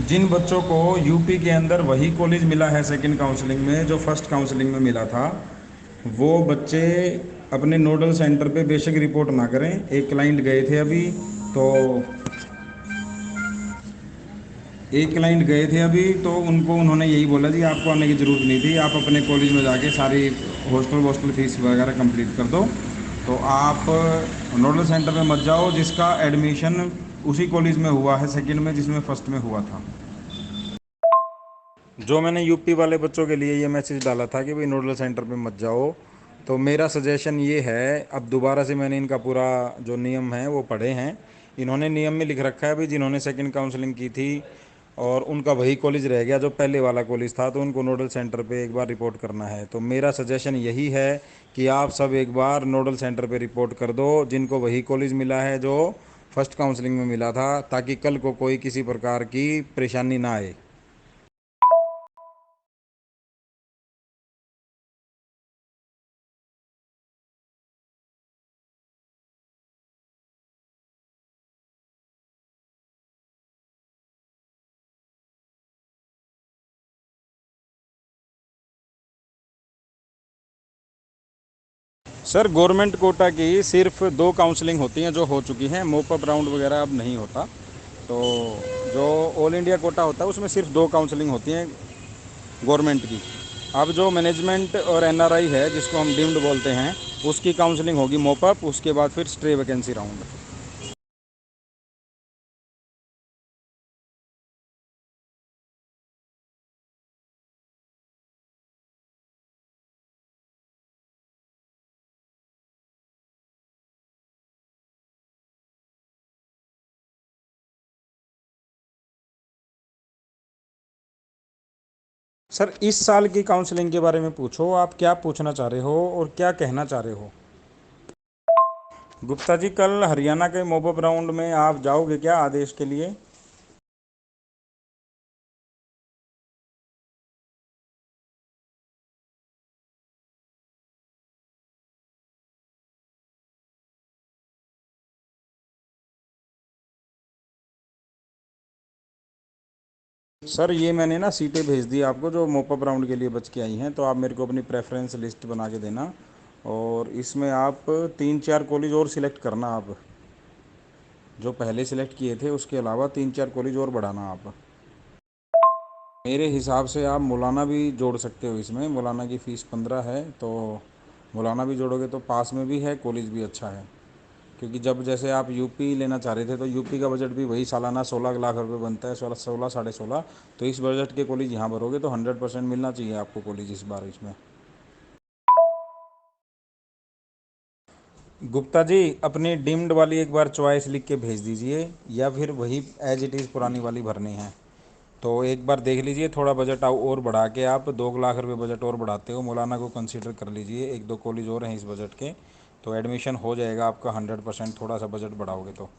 जिन बच्चों को यूपी के अंदर वही कॉलेज मिला है सेकंड काउंसलिंग में जो फर्स्ट काउंसलिंग में मिला था, वो बच्चे अपने नोडल सेंटर पे बेशक रिपोर्ट ना करें। एक क्लाइंट गए थे अभी, तो एक क्लाइंट गए थे अभी, तो उनको उन्होंने यही बोला जी आपको आने की ज़रूरत नहीं थी, आप अपने कॉलेज में जाके सारी हॉस्टल फीस वगैरह कंप्लीट कर दो। तो आप नोडल सेंटर में मत जाओ जिसका एडमिशन उसी कॉलेज में हुआ है सेकंड में जिसमें फर्स्ट में हुआ था। जो मैंने यूपी वाले बच्चों के लिए ये मैसेज डाला था कि भाई नोडल सेंटर पे मत जाओ, तो मेरा सजेशन ये है, अब दोबारा से मैंने इनका पूरा जो नियम है वो पढ़े हैं। इन्होंने नियम में लिख रखा है भाई जिन्होंने सेकंड काउंसलिंग की थी और उनका वही कॉलेज रह गया जो पहले वाला कॉलेज था, तो उनको नोडल सेंटर पे एक बार रिपोर्ट करना है। तो मेरा सजेशन यही है कि आप सब एक बार नोडल सेंटर पे रिपोर्ट कर दो जिनको वही कॉलेज मिला है जो फर्स्ट काउंसलिंग में मिला था, ताकि कल को कोई किसी प्रकार की परेशानी ना आए। सर गवर्नमेंट कोटा की सिर्फ दो काउंसलिंग होती हैं जो हो चुकी हैं, मोप अप राउंड वगैरह अब नहीं होता। तो जो ऑल इंडिया कोटा होता है उसमें सिर्फ दो काउंसलिंग होती हैं गवर्नमेंट की। अब जो मैनेजमेंट और एनआरआई है जिसको हम डीम्ड बोलते हैं, उसकी काउंसलिंग होगी मोप अप, उसके बाद फिर स्ट्रे वैकेंसी राउंड। सर इस साल की काउंसलिंग के बारे में पूछो, आप क्या पूछना चाह रहे हो और क्या कहना चाह रहे हो। गुप्ता जी कल हरियाणा के मोप अप राउंड में आप जाओगे क्या आदेश के लिए। सर ये मैंने ना सीटें भेज दी आपको जो मोपअप राउंड के लिए बच के आई हैं, तो आप मेरे को अपनी प्रेफरेंस लिस्ट बना के देना। और इसमें आप तीन चार कॉलेज और सिलेक्ट करना, आप जो पहले सिलेक्ट किए थे उसके अलावा तीन चार कॉलेज और बढ़ाना आप। मेरे हिसाब से आप मौलाना भी जोड़ सकते हो इसमें, मौलाना की फ़ीस 15 है, तो मौलाना भी जोड़ोगे तो पास में भी है, कॉलेज भी अच्छा है। क्योंकि जब जैसे आप यूपी लेना चाह रहे थे तो यूपी का बजट भी वही सालाना 16 लाख रुपए बनता है, 16 साढ़े 16। तो इस बजट के कॉलेज यहाँ भरोगे तो 100% मिलना चाहिए आपको कॉलेज इस बार इसमें। गुप्ता जी अपनी डिम्ड वाली एक बार चॉइस लिख के भेज दीजिए, या फिर वही एज इट इज़ पुरानी वाली भरनी है। तो एक बार देख लीजिए, थोड़ा बजट और बढ़ा के, आप 2 लाख रुपए बजट और बढ़ाते हो, मौलाना को कंसीडर कर लीजिए, एक दो कॉलेज और हैं इस बजट के। तो एडमिशन हो जाएगा आपका 100%, थोड़ा सा बजट बढ़ाओगे तो।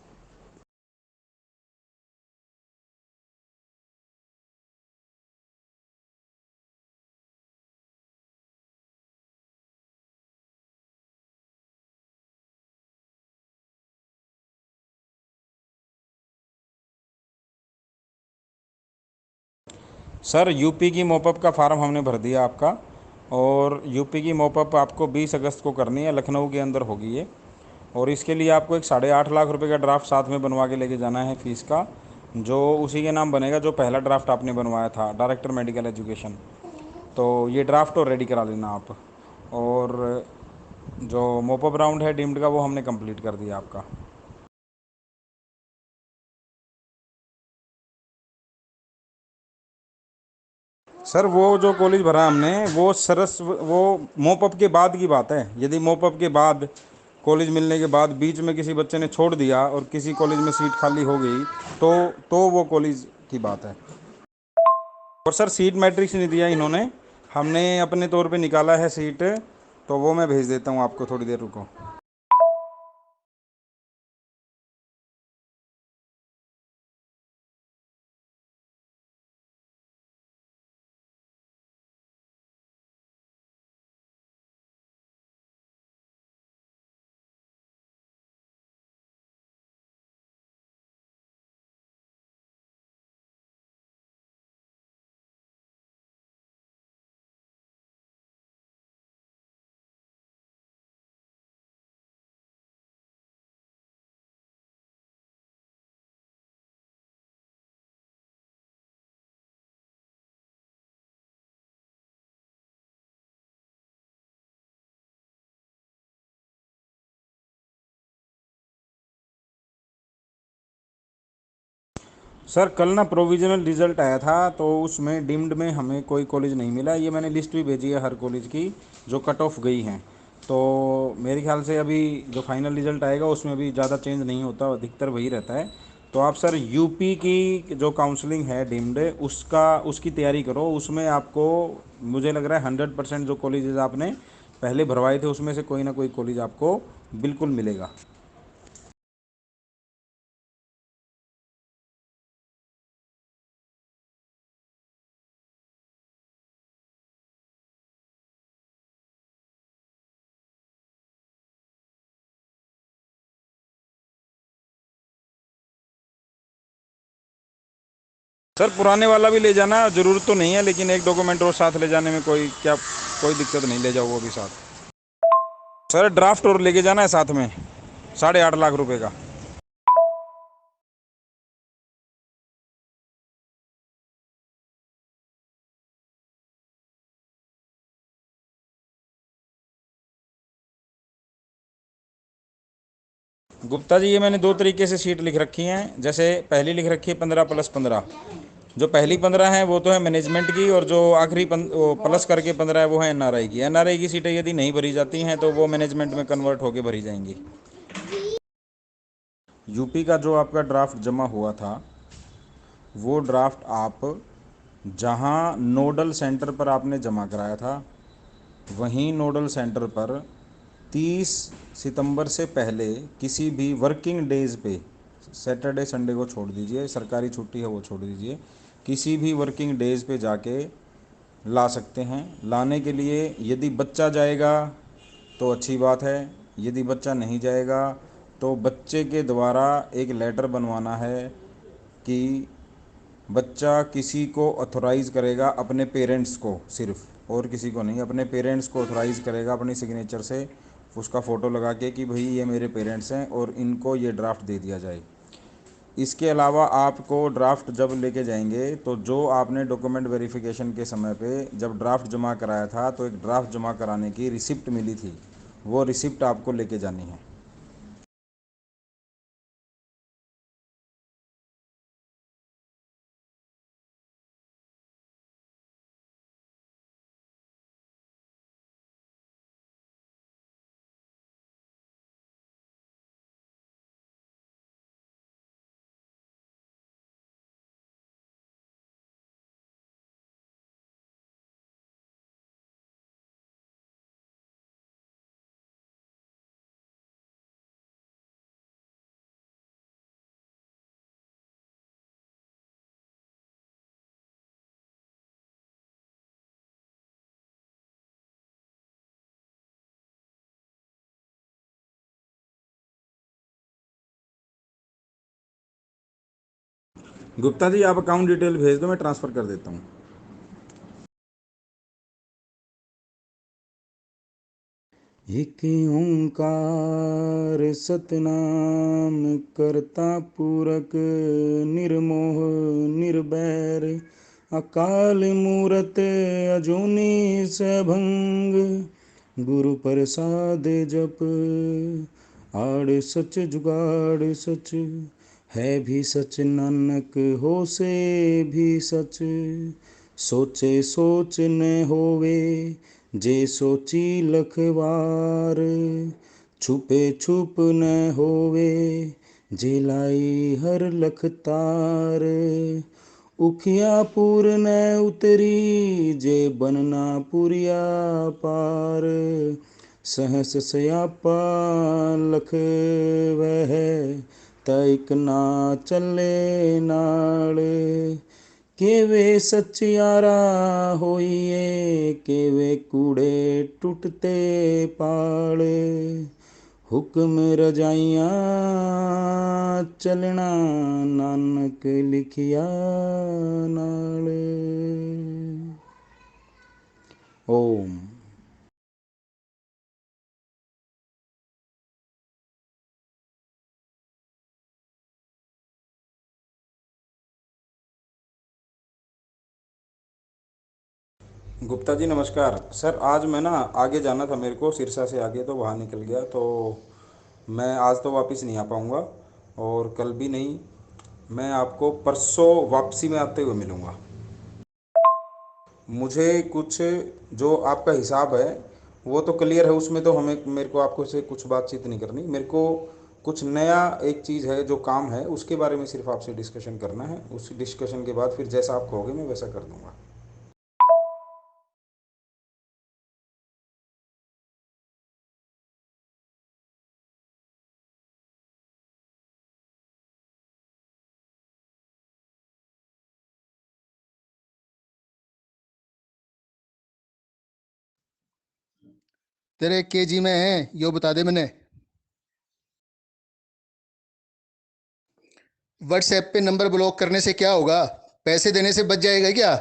सर यूपी की मॉपअप का फार्म हमने भर दिया आपका, और यूपी की मॉपअप आपको 20 अगस्त को करनी है, लखनऊ के अंदर होगी ये। और इसके लिए आपको एक 8.5 लाख रुपए का ड्राफ्ट साथ में बनवा के लेके जाना है फीस का, जो उसी के नाम बनेगा जो पहला ड्राफ्ट आपने बनवाया था, डायरेक्टर मेडिकल एजुकेशन। तो ये ड्राफ्ट और रेडी करा लेना आप। और जो मॉपअप राउंड है डीम्ड का, वो हमने कंप्लीट कर दिया आपका। सर वो जो कॉलेज भरा हमने, वो सरस वो मोपअप के बाद की बात है। यदि मोपअप के बाद, कॉलेज मिलने के बाद बीच में किसी बच्चे ने छोड़ दिया और किसी कॉलेज में सीट खाली हो गई, तो वो कॉलेज की बात है। और सर सीट मैट्रिक्स नहीं दिया इन्होंने, हमने अपने तौर पे निकाला है सीट। तो वो मैं भेज देता हूँ आपको, थोड़ी देर रुको। सर कल ना प्रोविज़नल रिज़ल्ट आया था, तो उसमें डीम्ड में हमें कोई कॉलेज नहीं मिला। ये मैंने लिस्ट भी भेजी है हर कॉलेज की, जो कट ऑफ गई हैं। तो मेरे ख्याल से अभी जो फाइनल रिज़ल्ट आएगा उसमें भी ज़्यादा चेंज नहीं होता, अधिकतर वही रहता है। तो आप सर यूपी की जो काउंसलिंग है डीम्ड, उसकी तैयारी करो। उसमें आपको, मुझे लग रहा है 100% जो कॉलेजेस आपने पहले भरवाए थे उसमें से कोई ना कोई कॉलेज आपको बिल्कुल मिलेगा। सर पुराने वाला भी ले जाना, ज़रूरत तो नहीं है, लेकिन एक डॉक्यूमेंट और साथ ले जाने में कोई दिक्कत नहीं, ले जाओ वो भी साथ। सर ड्राफ्ट और लेके जाना है साथ में, 8.5 लाख रुपए का। गुप्ता जी, ये मैंने दो तरीके से सीट लिख रखी हैं। जैसे पहली लिख रखी है 15+15। जो पहली 15 है वो तो है मैनेजमेंट की, और जो आखिरी प्लस करके 15 है वो है एनआरआई की। एनआरआई की सीटें यदि नहीं भरी जाती हैं तो वो मैनेजमेंट में कन्वर्ट होकर भरी जाएंगी। यूपी का जो आपका ड्राफ्ट जमा हुआ था, वो ड्राफ्ट आप जहां नोडल सेंटर पर आपने जमा कराया था, वहीं नोडल सेंटर पर 30 सितंबर से पहले किसी भी वर्किंग डेज पे, सैटरडे संडे को छोड़ दीजिए, सरकारी छुट्टी है वो छोड़ दीजिए, किसी भी वर्किंग डेज पे जाके ला सकते हैं। लाने के लिए यदि बच्चा जाएगा तो अच्छी बात है, यदि बच्चा नहीं जाएगा तो बच्चे के द्वारा एक लेटर बनवाना है कि बच्चा किसी को ऑथोराइज़ करेगा, अपने पेरेंट्स को सिर्फ, और किसी को नहीं, अपने पेरेंट्स को ऑथोराइज़ करेगा अपनी सिग्नेचर से, उसका फ़ोटो लगा के कि भाई ये मेरे पेरेंट्स हैं और इनको ये ड्राफ्ट दे दिया जाए। इसके अलावा आपको ड्राफ्ट जब लेके जाएंगे तो जो आपने डॉक्यूमेंट वेरिफिकेशन के समय पे जब ड्राफ्ट जमा कराया था, तो एक ड्राफ्ट जमा कराने की रिसिप्ट मिली थी, वो रिसिप्ट आपको लेके जानी है। गुप्ता जी आप अकाउंट डिटेल भेज दो, मैं ट्रांसफ़र कर देता हूँ। एक ओंकार सतनाम करता पुरख निर्मोह निर्वैर अकाल मूरत अजूनी सैभंग गुरु प्रसाद जप आड़ सच जुगाड़ सच है भी सच नानक हो से भी सच सोचे सोच न होवे जे सोची लखवार छुपे छुप न होवे जे लाई हर लखतार उखिया पूर न उतरी जे बनना पुरिया पार सहस सयापा लख वह तैक ना चले नाल केवे सचियारा होइए केवे कूड़े टूटते पाल हुक्म रजाइयाँ चलना नानक लिखिया नाल। ओम। गुप्ता जी नमस्कार सर। आज मैं ना आगे जाना था, मेरे को सिरसा से आगे, तो वहाँ निकल गया, तो मैं आज तो वापस नहीं आ पाऊँगा और कल भी नहीं। मैं आपको परसों वापसी में आते हुए मिलूँगा। मुझे कुछ जो आपका हिसाब है वो तो क्लियर है, उसमें तो हमें मेरे को आपको से कुछ बातचीत नहीं करनी। मेरे को कुछ नया एक चीज़ है जो काम है, उसके बारे में सिर्फ आपसे डिस्कशन करना है। उस डिस्कशन के बाद फिर जैसा आप कहोगे मैं वैसा कर दूँगा। तेरे केजी में है यो बता दे मैंने। व्हाट्सएप पे नंबर ब्लॉक करने से क्या होगा? पैसे देने से बच जाएगा क्या?